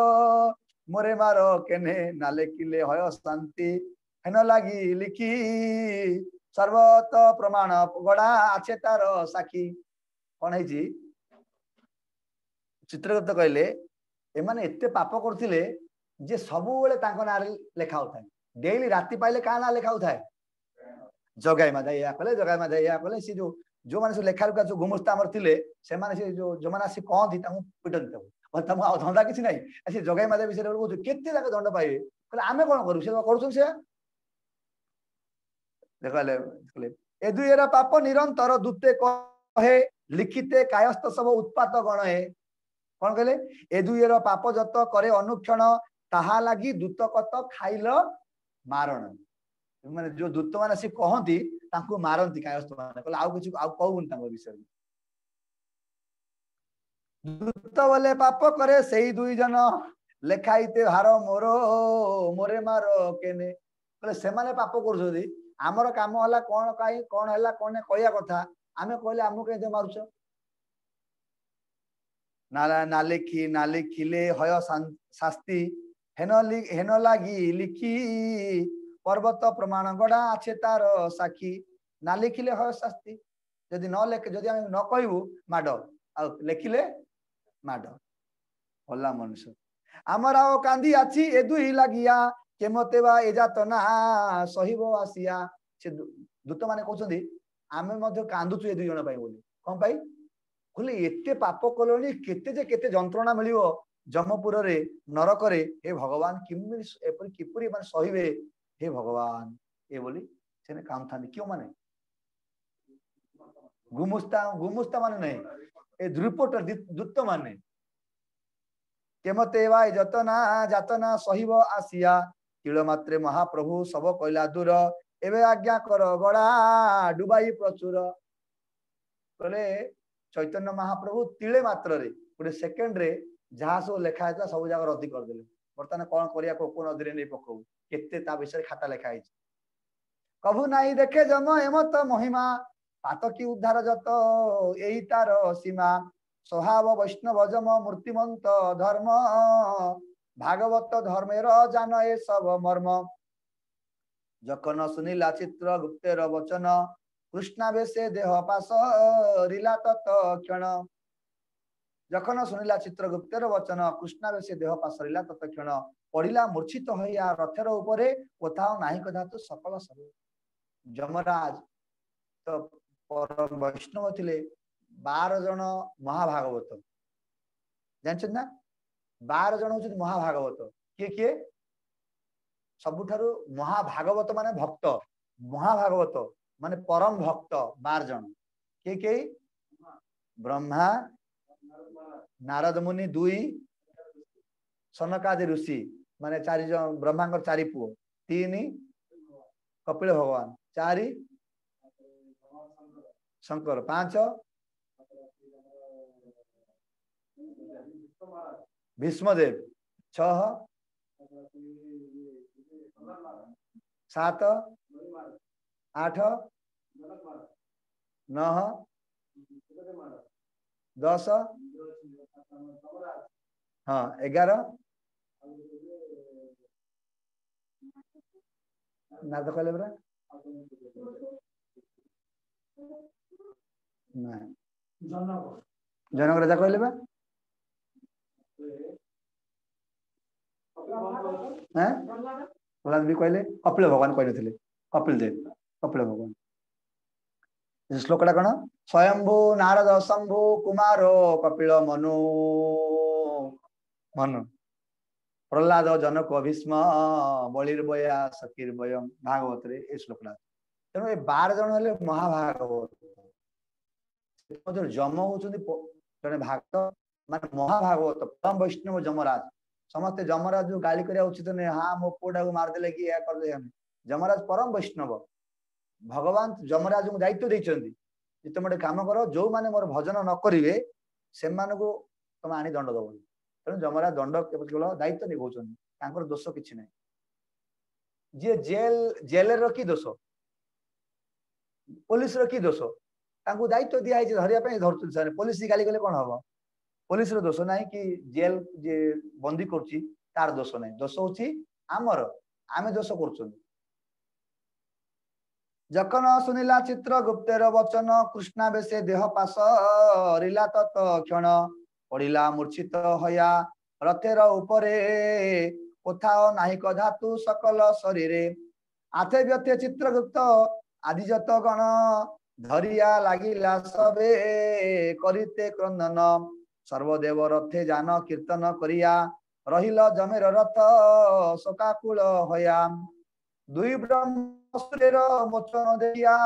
मोरे मार केने ना लेखिले हय शांति हेन लागी लिखी सर्वत प्रमाण गड़ा आछे तार साखी। कौन है चित्रगुप्त कहले एमाने एते पाप करथिले जे सबु बेले तांको ना लेखा होता है डेली राति पाइले का ना लेखा होता है जगाई मादा या कहले जगाई मादा या कहले सी जो माने लेखा लुका जो गुमस्ता हमर थिले से माने से जो माने से कहती तांको पिटन देबो और तम धंदा किछि नै से जगाई मादा विषय रे कहू केते जाके दंड पाइबे कहले आमे कोन करू से करू से देखले ए दुईरा पाप निरंतर दूते कहे लिखिते कायस्थ सब उत्पात गण है। कौन कहले ए दुईर पाप जत करे अनुक्षण ताहा लागी दूत कत खाइल मारण माने जो दूत माने से कहती तांको मारंती कायस्थ माने कहले आउ किछ आउ कहून तांको विषय दूत बोले पाप करे सेही दुई जन लेखाइते हार मोर मोरे मार केने कहले से माने पाप करछोदी आमर काम हला कौन काई कौन हला कौन कहया कथा आमे कहले आमु के मारुछ ना लिखिले हय शास्ति हेन लागी लिखी पर्वत प्रमाण गड़ा आछे तार साखी ना लिखिले हय शास्ति जदि न लेख जदि आमे न कहबू माड आ लिखिले माड होला मनुष्य आमर आओ कांदी आछि ए दुई लागिया केमते बा ए जातना सहिबो आसिया से दूत माने कहउछंदी आमे मध्य कांदुछु ए दुई जण पाई बोली कोन पाई कहले एते पाप कलोनी केते जे केते जंत्रणा मिलियो जमपुर रे नरक रे हे भगवान किमि एपरि किपुरी माने सहिबे हे भगवान ए बोली सेने काम थानी क्यों माने गुमुस्ता माने नहीं ए रिपोर्टर दूत माने केमते वाय जतना जातना सहिब आसिया तिल मात्रे महाप्रभु सब कहला दूर एवं आज्ञा कर गड़ा डुबाई प्रचुर कहले चैतन्य महाप्रभु तिले मात्र रे गोटे सेकेंड रे जहाँ सब लेखा है सब जगह रद्दी करदे बर्तमान कौन करिया को नदी नहीं पकऊ केते ता विषय खाता लेखा है कभु नहीं देखे जम एमत महिमा पातकी उद्धार जत यही तार सीमा स्वभाव वैष्णव जम मूर्तिमंत धर्म भागवत धर्मेर जान ए सब मर्म जखन सुनिला चित्र गुप्तेर वचन कृष्णावेशे देह पास रिला तत क्षण जखन सुनिला चित्रगुप्तेर वचन कृष्णावेशे देह पास रिला तत क्षण पढ़िला मूर्छित होइया रथर उपरे कोथाओ नाही कथा तो सकल सब जमराज तो परम वैष्णव थिले 12 जन महाभागवत जानछन ना 12 जन होछन महाभागवत किए किए सबुठारु महाभागवत माने भक्त महाभागवत माने परम भक्त 12 जन किए किए ब्रह्मा नारद मुनि 2 सनकादि ऋषि माने 4 जन ब्रह्मांकर 4 पुओ 3 कपिल भगवान 4 शंकर 5 भीष्मदेव 6 7 8 9 10 हाँ 11 ना तो कहले बरा ना जनक राजा कहले बा हैं प्रहलाद भी कहले कपिल भगवान कहले थिले कपिल देव कपिल भगवान श्लोकटा कौन स्वयंभू नारद शंभु कुमारो कपिल मनु मनु प्रहलाद जनक भीष्म बलिर्बया सकीर्बयम भागवत रे ए श्लोकटा तेणु ए 12 जन हेले महाभागवत जम होचंदी जने भागवत माने महाभागवत परम वैष्णव जमराज समस्त जमराज जो गाली करिया उचित नहीं हाँ मो पुआ को मार देले कि या कर दे हम जमराज परम वैष्णव भगवान जमराज को दायित्व देइचंदी जे तुम काम करो जो माने मोर भजन न करिवे से मानको तुम आनी दंड दबनी तेणु जमराज दंड केवल दायित्व निभाउछंदी तांकर दोष किछि नै जे जेल रखी दोष पुलिस रखी दोष तांको दायित्व दिया है धरिया पे धरतु सर पुलिस गाली गले कोन हबो पुलिस रो दोष नाही कि जेल जे बंदी करछि तार दोष नाही दोष होछि आमर आमे दोष करछन जखन सुनिला चित्रगुप्तेर वचन कृष्णा बेसे देह पास रिला तत क्षण पड़िला मूर्छित हया रथेर उपरे कोथाओ नाहिक धातु सकल शरीरे आथे व्यथे चित्रगुप्त आदिजत गण धरिया लागिला सबे करिते क्रंदन सर्वदेव रथे जान कीर्तन करिया रहिल जमेर रथ शोकाकुल हया दुई ब्रह्मसूरेर मोचन देया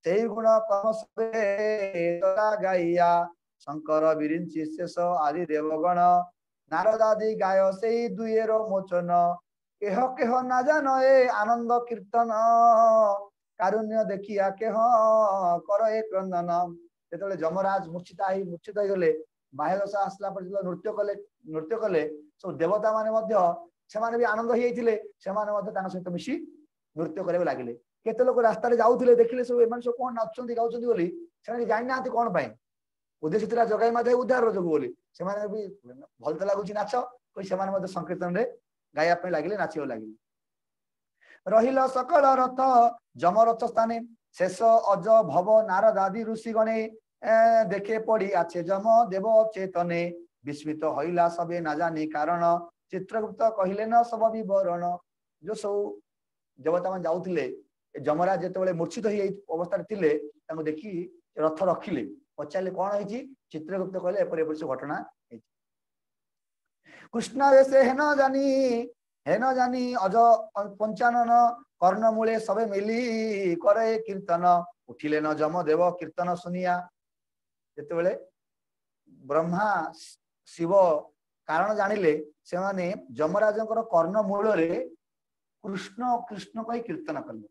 सेई गुण कर्म सबे गाइया शंकर विरिंची शेष आदि देवगण नारद आदि गाय सेई दुईर मोचन केह केह ना जान ए आनंद कीर्तन कारुण्य देखिया केह कर ए क्रंदन जेतले जमराज मूर्छित गले बाह्य दशा आसला पर नृत्य कले सब देवता माने मध्य सेमाने भी आनंद हो जाइतिले सेमाने मध्य तांग सहित मिशी नृत्य करे लागिले केते लोक रास्ता रे जाउथिले देखिले सब एमान सब कोन नाचुंदी गाउचंदी बोली सेमाने जानि नाथि कोन पाई उद्देश्य थिला जगाई माथे उद्धार जोग बोली सेमाने भी भल त लागुची नाच कोइ सेमाने मध्य संकीर्तन रे गाया पे लागिले नाचियो लागिले रहिल सकल रथ जमरथ स्थाने शेष अज भव नारद आदि ऋषि गणे देखे पड़ी आछे जम देव चेतने विस्मित हईला सबे ना जानी कारण चित्रगुप्त कहिले न सब विवरण जो सब देवता मान जाउथिले जमराज जेतेबेले मूर्छित होई अवस्था थिले तांको देखि रथ रखिले पचाले कोन होईची चित्रगुप्त कहले एपर एपर से घटना होईची कृष्ण वेसे हेन जानी अज पंचानन कर्ण मूले सबे मिली करे कीर्तन उठिले न जम देव कीर्तन सुनिया जेतेबेले ब्रह्मा शिव कारण जानिले से माने जमराजंकर कर्ण मूल रे कृष्ण कृष्ण कहि कीर्तन कले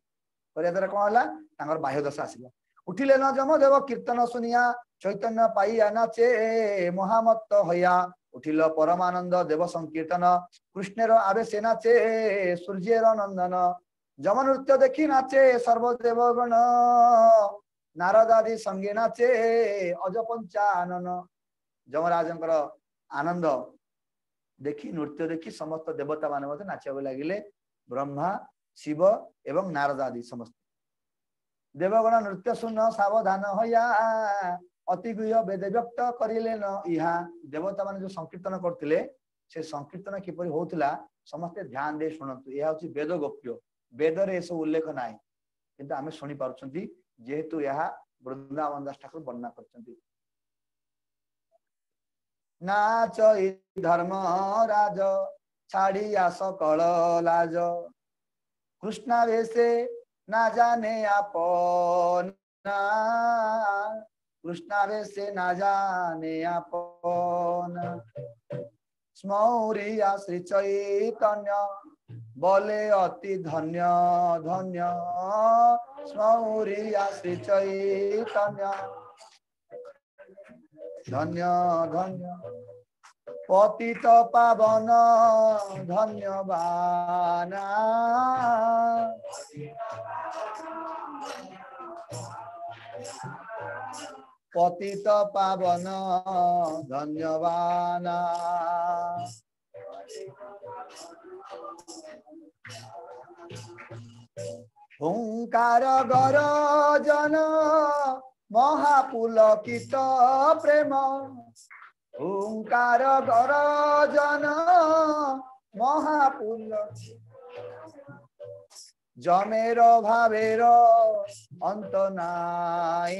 करिया द्वारा कोन होला तांगर बाह्य दशा आसीला उठिले न जम देव कीर्तन सुनिया चैतन्य पाइया नाचे महामत्त हया उठिल परमानंद देव संकीर्तन कृष्णेर आवेशे नाचे सूर्येर नंदन जम नृत्य देखी नाचे सर्वदेवगण नारद आदि संगे नाचे अज पंचानन जमराजंकर आनंद देखी नृत्य देखी समस्त देवता मान नाचा लगिले ब्रह्मा शिव एवं नारद आदि समस्त देवगण नृत्य सुन सावधान हया अति गुह्य वेद व्यक्त करिले न इहा देवता मान जो संकीर्तन करथिले से संकीर्तन किपरि होउतला समस्त ध्यान दे सुनतु यह होची वेद गोप्य वेद रे सब उल्लेख नाही किंतु आमे सुनी पारुछंती जेहेतु यह वृंदावन दास ठाकुर वर्णना करछंती। नाच धर्म राज छाड़िया सकल लाज कृष्णा वेशे ना जाने आपन कृष्णा वेशे ना जाने आपन स्मौरिया श्री चैतन्य बोले अति धन्य धन्य स्मौरिया श्री चैतन्य धन्य धन्य पतित पावन धन्यवान पतित पावन धन्यवान ओंकार गरजन महापुलकित प्रेम ओंकार गरजन महापुल जमेर भावेर अंत नाई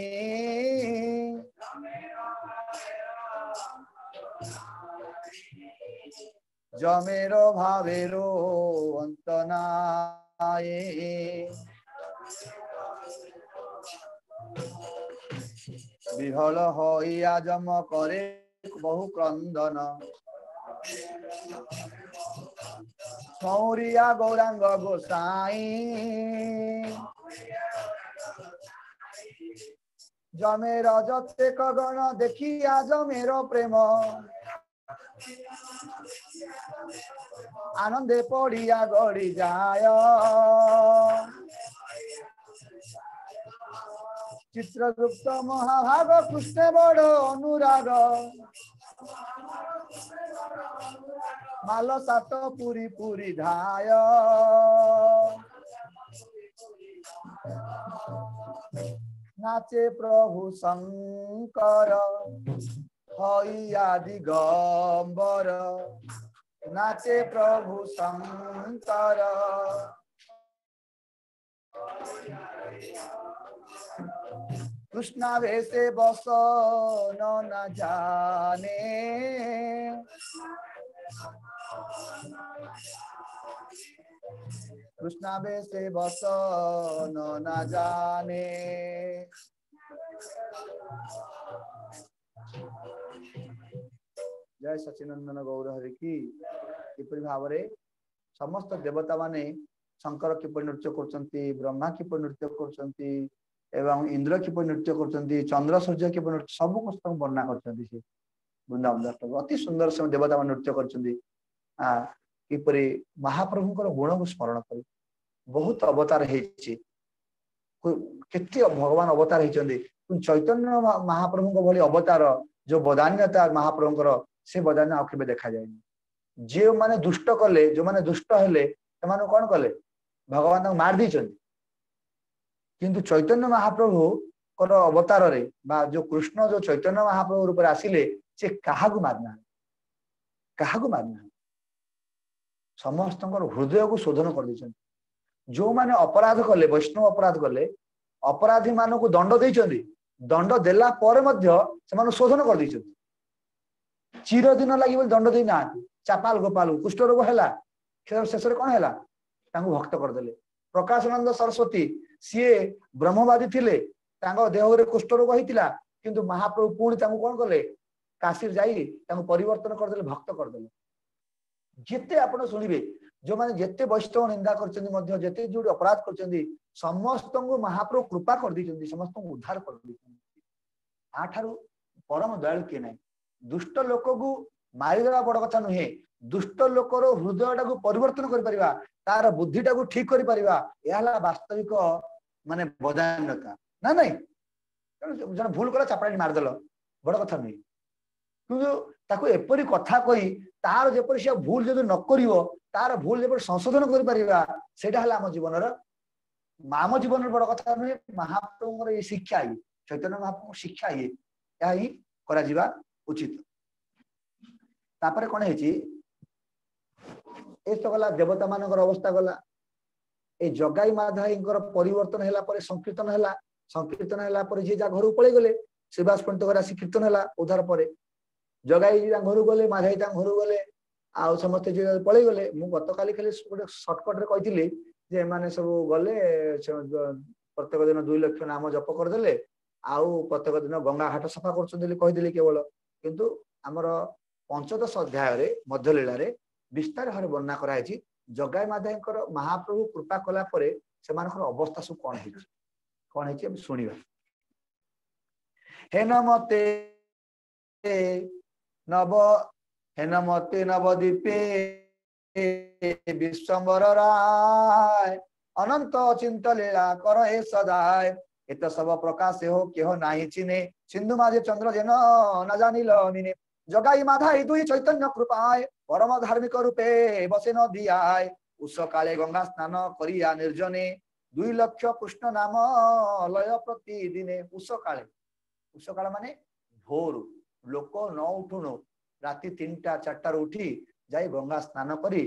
जमेर भावेर अंत नाई विहल होइया जम करे बहु क्रंदन मौरिया गौरांग गोसाई जमेर जतेक गण देखिया जमेर प्रेम आनंदे पड़िया गड़ी जाय चित्रगुप्त महाभाग कृष्ण बड़ अनुराग माल सात पुरी पुरी धाय नाचे प्रभु शंकर हइया दिगंबर नाचे प्रभु शंकर कृष्णा वेशे बस न जाने कृष्णा वेशे बस न जाने जय सचिनंदन गौर हरि की किपरि भाव रे समस्त देवता माने शंकर किपरि नृत्य करछंती ब्रह्मा किपरि नृत्य करछंती एवं इंद्र किपरि नृत्य करछंती चंद्र सूर्य किपरि नृत्य सब पुस्तक वर्णना करछंती से वृंदावन दास अति सुंदर से देवता मान नृत्य करछंती किपरि महाप्रभुकर गुण को स्मरण करी बहुत अवतार हेछि केते भगवान अवतार हेछंती चैतन्य महाप्रभु को भली अवतार जो बदान्यता महाप्रभुकर से बदान्य आ केबे देखा जायनि जे माने दुष्ट कले जो माने दुष्ट हेले तमाने कोन कले भगवान मार दी किंतु चैतन्य महाप्रभु कर अवतार रे बा जो कृष्ण जो चैतन्य महाप्रभु रूप आसिले से काहागु मारना समस्त हृदय को शोधन कर दी जो माने अपराध कले वैष्णव अपराध कले अपराधी मान को दंड देइछंती दंड देला पर मध्य से माने शोधन कर दी चिर दिन लगी दंड दे ना चापाल गोपाल कुष्ठ रोग है शेष कौन है भक्त करदे प्रकाशानंद सरस्वती सीए ब्रह्मवादी थिले देह कुष्ठ रोग होता किंतु महाप्रभु पुणी कौन कले काशी जाई परिवर्तन करदे भक्त करदे जिते आप शुणिबे जो माने जिते वैष्णव निंदा कर जिते जो अपराध कर समस्त को महाप्रभु कृपा कर दी समस्त को उद्धार कर दी परम दयालु किए ना दुष्ट लोक को मारिदेवा बड़ कथा नुहे दुष्ट लोकर हृदय टाक परिवर्तन कर तार बुद्धि टाक ठीक कर वास्तविक माने बदान्यता ना नहीं जन भूल कला चापड़ा मारदेल बड़ कथा नुहे किंतु ताको एपरी कथा कही तार जेपरी से भूल जब न करिवो तार भूल जब संशोधन कर आम जीवन आम जीवन बड़ कथा नुहे महाप्रभु ये शिक्षा ये चैतन्य महाप्रभु शिक्षा ये ही करा उचित तापर कौन है तो गला देवता मान अवस्था गला ए जगाई माधाईंकर परिवर्तन हैला परे संकीर्तन हैला जे जा घर पळै गले शिवास पंडित घर आसी कीर्तन हैला उद्धार परे जगाई घर गले माधाई घर गले आ समस्त जे पळै गले मु गत काली खाली गोटे शॉर्टकट रे कहिथिली जे माने सब गले प्रत्येक दिन 2 लाख नाम जप कर देले आउ प्रत्येक दिन गंगा घाट सफा करछन कहिदिले केवल किंतु हमर पंचदश अध्याय रे मध्य लीला रे विस्तार भाव वर्णना कराई जगाई माधाईंकर महाप्रभु कृपा कला परे सेमानकर अवस्था सब कौन है शुणा हेन मते नवदीपे विश्वम्बर राय अनंत चिंत लीला कर हे सदाय इत सब प्रकाश हो केह नाही चिने सिंधु माझे चंद्र जेन न जानिल मिने जगाई माधाई दुई चैतन्य कृपाय परम धार्मिक रूपे बसे न दियाय उष काले गंगा स्नान करिया निर्जने 2 लाख कृष्ण नाम लय प्रतिदिने उष काल माने भोर लोक न उठुनो राति 3टा 4टा उठी जाई गंगा स्नान करी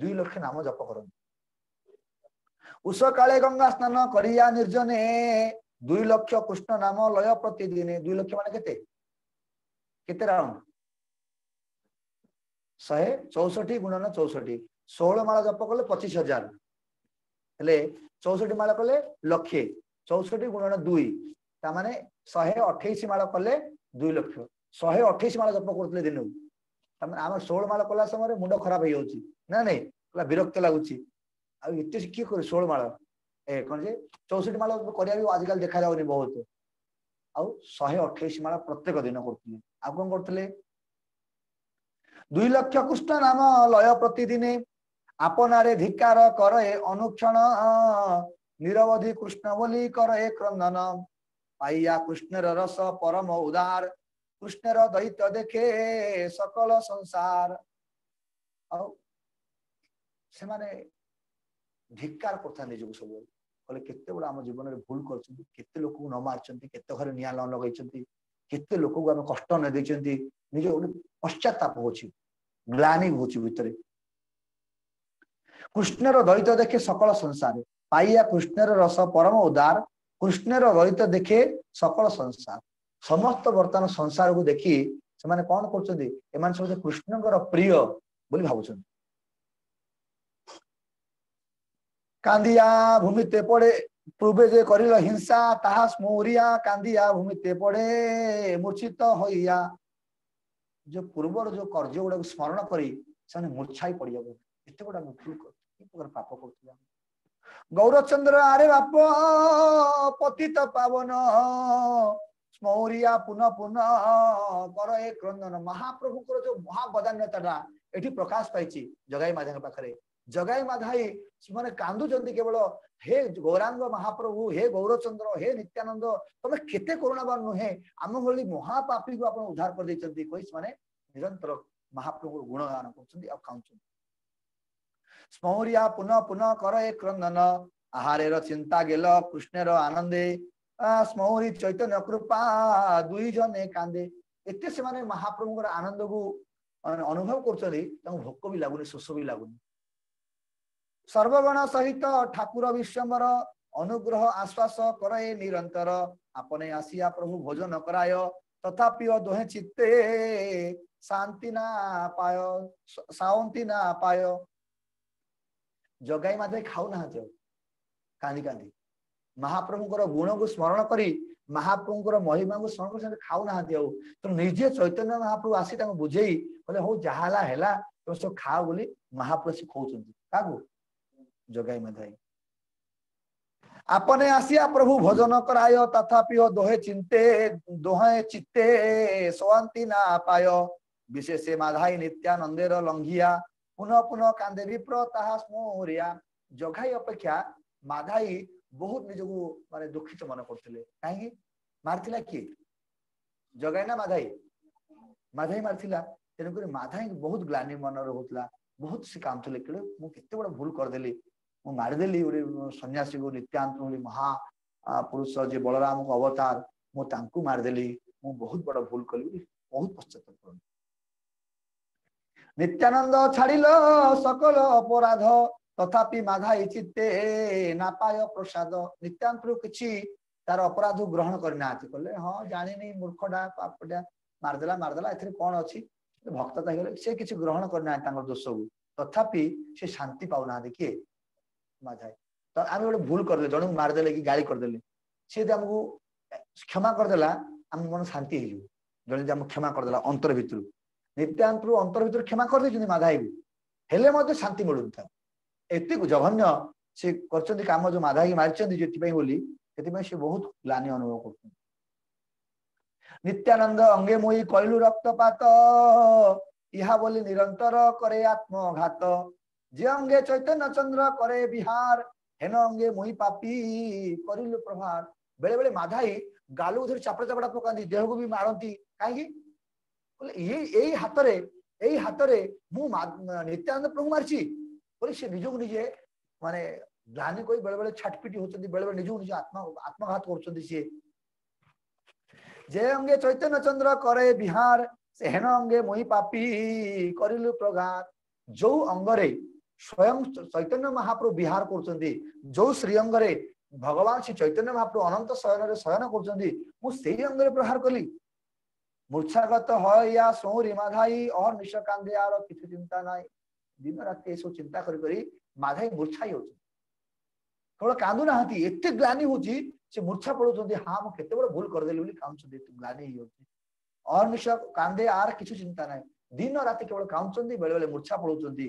2 लाख नाम जप करन उष काले गंगा स्नान करिया निर्जने 2 लाख कृष्ण नाम लय प्रतिदिने 2 लाख माने केते राउंड 164 गुणन 64 16 माला जप कले 25,000 हेले 64 माला कले लक्षे 64 गुणन 2 ता माने 128 माला कले 2 लाख 128 माला जप करतले दिन ता माने हम 16 माला कला समय मुंड खराब हो जाउची ना नहीं कला विरक्त लागुची आ इते की कर 16 माला ए कोन जे 64 माला करिया भी आजकल देखा जाउनी बहुत आ 128 माला प्रत्येक दिन करतले आ कोन करतले 2 लाख कृष्ण नाम लय प्रतिदिने आपनारे धिकार करे अनुक्षण निरवधि कृष्ण बोली करे क्रंदन पाइया कृष्णर रस परम उदार कृष्णर दैत्य देखे सकल संसार से माने धिकार करता निजको सब कहले केते बड़ा हम जीवन में भूल करछंती केते लोक न मारछंती केते घर निया न लगाइछंती केते लोक को हम कष्ट न दैछंती निज पश्चाताप होछि ग्लानि होछि भितरे कृष्णर दैत्य देखे सकल संसार पाइया कृष्णर रस परम उदार कृष्णर दैत्य देखे सकल संसार समस्त वर्तमान संसार को देखी से माने कौन करछंती एमान सब कृष्णकर प्रिय बोली भाबुछन कांदिया भूमिते पड़े पूर्वे जे करिल हिंसा ताहा स्मौरिया कांदिया भूमिते पड़े मूर्छित होइया जो पूर्वर जो कार्य गुड़ा स्मरण करी से मूर्छाई पड़ जाब एत बड़ा भूल पाप कर गौरचंद्र आरे बाप पतित पावन स्मौरिया पुनः पुनः कर ए क्रंदन महाप्रभु जो महाबदान्यता एठी प्रकाश पाई जगाई माधा पाखे जगाई माधाई माने कांदुचंती केवल हे गौरांग महाप्रभु हे गौरचंद्र हे नित्यानंद तमे केते करुणावान नुहे आम भली महापापी को आपण उद्धार कर देचंती कहि माने निरंतर महाप्रभु गुणगान करचंती आ काउचंती स्मौरिया पुनः पुनः कर ए क्रंदन आहारेर चिंता गेल कृष्णेर आनंदे स्मौरी चैतन्य कृपा दुई जने कांदे एते से माने महाप्रभुर आनंद को अनुभव करचंती तांको भोक भी लागुनी शोष भी लागुनी सर्वगण सहित ठाकुर विश्वम्बर अनुग्रह आश्वास करे निरंतर आपने आसिया प्रभु भोजन कराय तथापि दोहे चित्ते शांति ना पाय शांति ना पाय जगाई माधे खाऊ ना कांदी कांदी महाप्रभुकर गुण को स्मरण करी महाप्रभुकर महिमा को स्मरण कर खाऊ ना तो निजे चैतन्य महाप्रभु आसी बुझेई बोले हो जहाला हैला तो सब खाओ बोली महाप्रभु सिखाउछंती कागु जगाई माधाई आपने आसिया प्रभु भोजन कराय तथापि दोहे चित्ते शांति ना पाय विशेष माधाई नित्यानंदेर लंघिया पुनः पुनः कांदे विप्र ताहा स्मौरिया जगाई अपेक्षा माधाई बहुत निजको माने दुखित मन करथिले काहे मारथिला कि जगाई ना माधाई माधाई मारथिला तेनकर माधाई बहुत ग्लानि मन रहउतला बहुत से काम थले केले मु केते बड़ भूल कर देली मु मारदेली सन्यासी को नित्यानंद महा पुरुष जे बलराम को अवतार मु तांकु मारदेली मु बहुत बड़ भूल कली बहुत पश्चाताप करनी नित्यानंद छाड़िल सकल अपराध तथापि माधाई चित्ते नापाय प्रसाद नित्यानंद प्रभु किछि तार अपराध ग्रहण करना कहले हाँ जानी मूर्खटा पापटा मारदेला एथरे कौन अच्छी भक्तता गले से किछि ग्रहण करना दोष को तथापि से शांति पाऊना किए माधाई तो आम गोटे भूल करदे जन को मारदेले कि गाड़ी करदे सी यदि आमको क्षमा करदेला आम मन शांति हो जन क्षमा करदेला अंतर भितर नित्यानंद प्रभु अंतर भितर क्षमा कर माधाई को हेले मते शांति मिलुन था एति जघन्य से करचंदी काम जो माधाई मारिचंदी जेति बोली से बहुत ग्लानि अनुभव कर नित्यानंद अंगे मोई कहलु रक्तपात इहा बोली निरंतर करे आत्मघात जे अंगे चैतन्य चंद्र करे बिहार हेन अंगे मोई पापी करिलु प्रभार बेले बेले माधाई गालू धरी चापड़ा चापड़ा पकाती देह को भी मारती कहीं यही हाथ रे मु नित्यानंद प्रभु मारची बोले से निजक निजे माने ग्लानि कोई बेले बेले छाटपिटी होचंदी बेले बेले निजक निजे आत्मघात करचंदी से जे अंगे चैतन्य चंद्र करे बिहार से हेन अंगे मोहि पापी करिलु प्रघात जो अंगरे स्वयं चैतन्य महाप्रभु विहार करचंदी जो श्री अंगरे भगवान श्री चैतन्य महाप्रभु अनंत शयन रे शयन करचंदी मु सेही अंगरे प्रहार कली मूर्छागत है या सोरी माधाई और निश कांदे यार किछु चिंता नाई दिन रात सब चिंता करी माधाई मूर्छाई होची केवल कांदू ना एते ग्लानि होची से मूर्छा पड़ुचंदी हाँ मु केते बड़ भूल कर देली बोली कांचंदी ग्लानि ही होची और निश कांदे यार किछु चिंता नाई दिन रात केवल कांचंदी बेले बेले मूर्छा पड़ुचंदी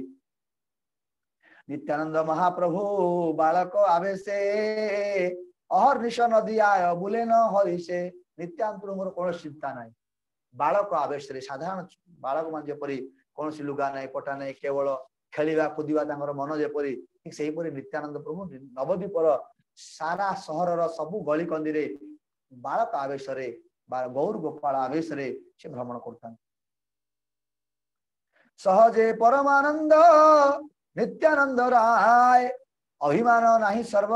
नित्यानंद महाप्रभु बालक आवेशे अहर्निश नदी आय बुले न हरिषे नित्यानंद प्रभु कौन चिंता नाई बालक आवेश रे साधारण बालक मान जेपरी कौन सी लुगा नाई पटा नाई केवल खेलिबा कुदिबा तांगर मन जेपरी ठीक सेही परी नित्यानंद प्रभु नवद्वीपर सारा सहर सबु गली कंदी रे बालक आवेश रे गौर गोपाल आवेश रे से भ्रमण करथान सहजे परमानंद नित्यानंद राय अभिमान नाही सर्व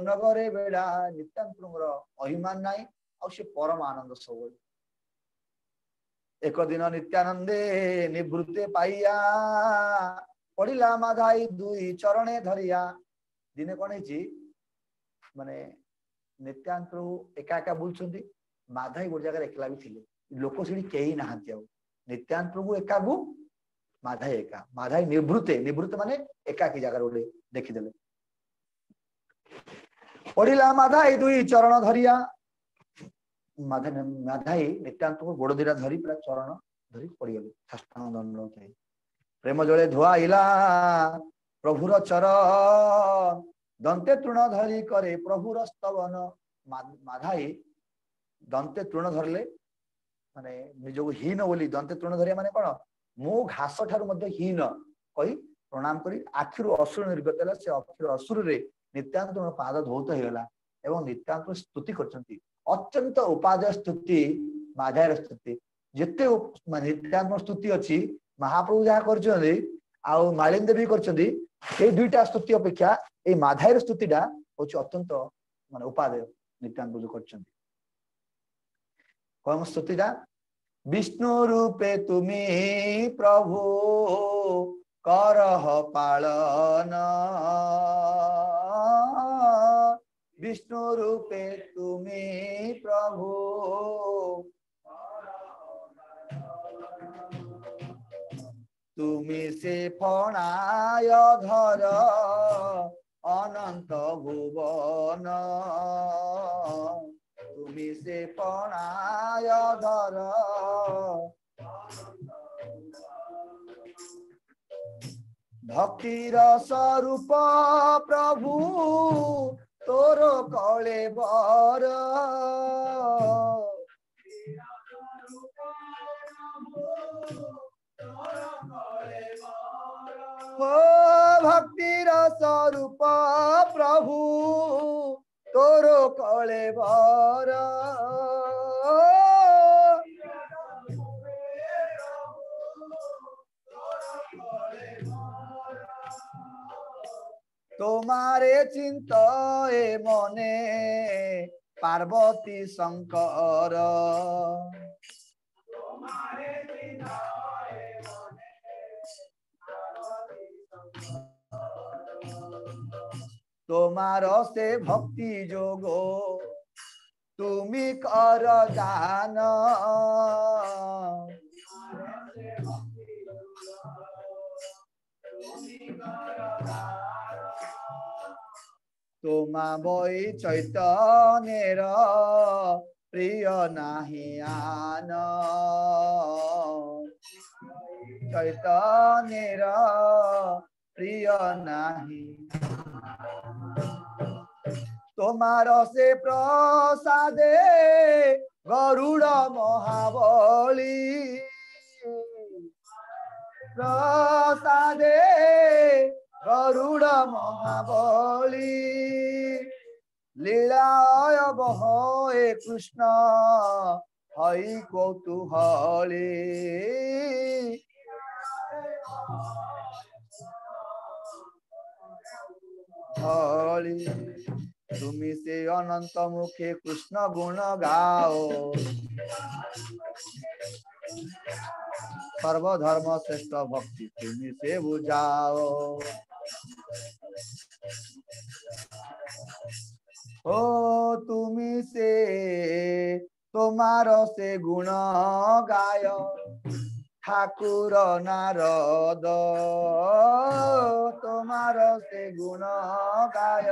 नगरे बेड़ा नित्यानंद प्रभुर अभिमान नाही और से परम आनंद सब एक दिन नित्यानंदे निवृत्ते पाइया पड़िला माधाई दुई चरणे धरिया दिने कौन है माने नित्यानंद प्रभु एका एका बुलछंती माधाई गोटे जगह एकला भी थिले लोक से कहीं नहांती आउ नित्यानंद प्रभु एका गु माधाई निवृत्ते माने एका की जगह गोटे देखिदेले पड़िला माधाई दुई चरण धरिया माधाई नित्यानंद प्रभु गोड़ दिरा धरी पूरा चरण धरी पड़गले साष्टांग दंड प्रेम जले धुआइला प्रभुर चरण दंते तृण धरी करे प्रभुर स्तवन माधाई दंते तृण धरले माने निजको हीन बोली दंते तृण धरिया माने कौन मो घास ठारू मध्य हीन कही प्रणाम करी आखिर असुर निर्गत है से अक्षर असुर रे नित्यानंद पाद धौत होगला एवं नित्यानंद स्तुति करछंती अत्यंत उपादेय स्तुति माधायर स्तुति जिते नित्यानंद स्तुति अच्छी महाप्रभु जहाँ करछंती आउ मालिन देवी करछंती ए दुईटा स्तुति अपेक्षा ए माधायर स्तुतिटा होछि अत्यंत माने उपादेय नित्यानंद जो करछंती कौन स्तुतिटा विष्णु रूपे तुमी प्रभु करह पालन विष्णु रूपे तुमी प्रभु तुमी से फणाय धर अनंत भुवन तुमी से फणाय धर भक्तिर स्वरूप प्रभु तोर कले बर भक्तिर स्वरूप प्रभु तोर कले बर तुम्हारे चिंतए मने पार्वती शंकर তোমার সে ভক্তি যোগ তুমি কর দান তোমা বই চৈতন্যের প্রিয় নাহি আন চৈতন্যের প্রিয় নাহি তোমার সে প্রসাদে গরুড় মহাবলী প্রসাদে গরুড় মহাবলী লীলায় বহে কৃষ্ণ হই কৌতূহলী হলি তুমি সে অনন্ত মুখে কৃষ্ণ গুণ গাও সর্বধর্ম শ্রেষ্ঠ ভক্তি তুমি সে বুঝাও ও তুমি সে তোমার সে গুণ গায় ঠাকুর নারদ তোমার সে গুণ গায়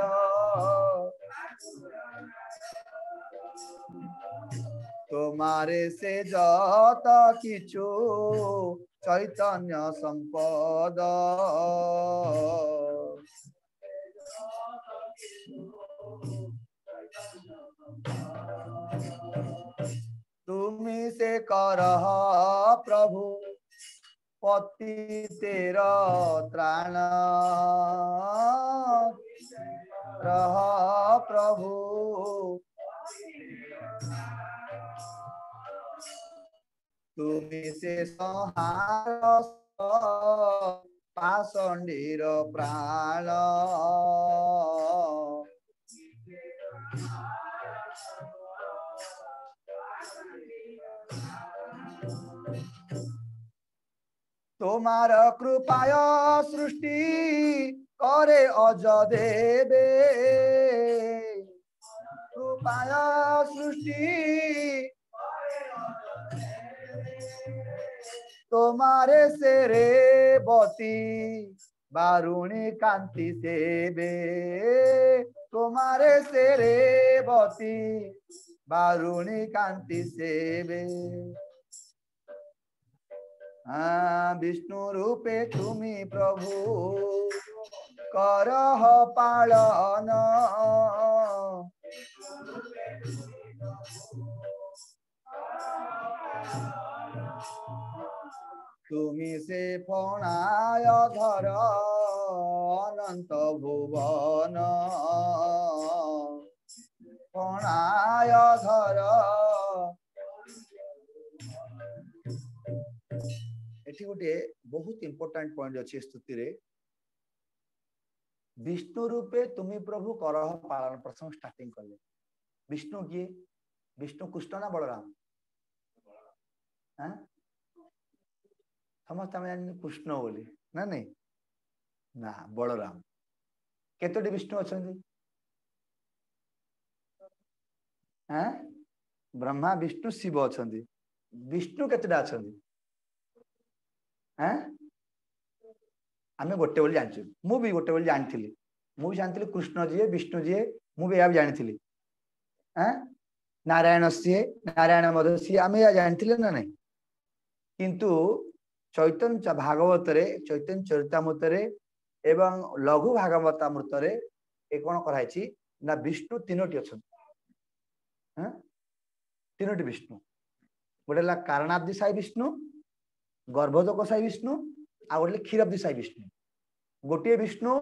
তোমারে সে যত কিছু চৈতন্য সম্পদ তুমি সে করহ প্রভু পতিতের ত্রাণ রহ প্রভু তুমি সে সংহার পাষণ্ডীর প্রাণ তোমার কৃপায় সৃষ্টি করে অজ দেবে কৃপায় সৃষ্টি তোমারে সে রে বতী বারুণী কান্তি সেবে তোমারে সে রে বতী বারুণী কান্তি সেবে বিষ্ণু রূপে তুমি প্রভু করহ পালন তুমি সে ফণায় ধর অনন্ত ভুবন ফণায় ধর এটি গোटे बहुत इंपोर्टेंट पॉइंट अच्छे स्तुति रे विष्णु रूपे तुम्ही प्रभु करह पालन प्रसंग स्टार्टिंग कले विष्णु किए विष्णु कृष्ण ना बलराम हाँ समस्त कृष्ण बोली ना नहीं ना बलराम केतोटी विष्णु अच्छा हाँ ब्रह्मा विष्णु शिव अच्छा विष्णु केतोटा अच्छा आम गोटे बोली जानचु मु भी गोटे बोली जानी मुझे जानती कृष्ण जी विष्णु जी मुझे यह जानी नारायण सी नारायण मध्य सी आम यह जानते ना नहीं किंतु चैतन्य भागवत रे चैतन्य चरितामृत रे एवं लघु भागवतामृत रे ए कौन कराई ना विष्णु तीनोटी अच्छा तीनोटी विष्णु गोटे कारणाब्दी साई विष्णु गर्भोदक साई विष्णु आ गोटे क्षीराब्दी साई विष्णु गोटे विष्णु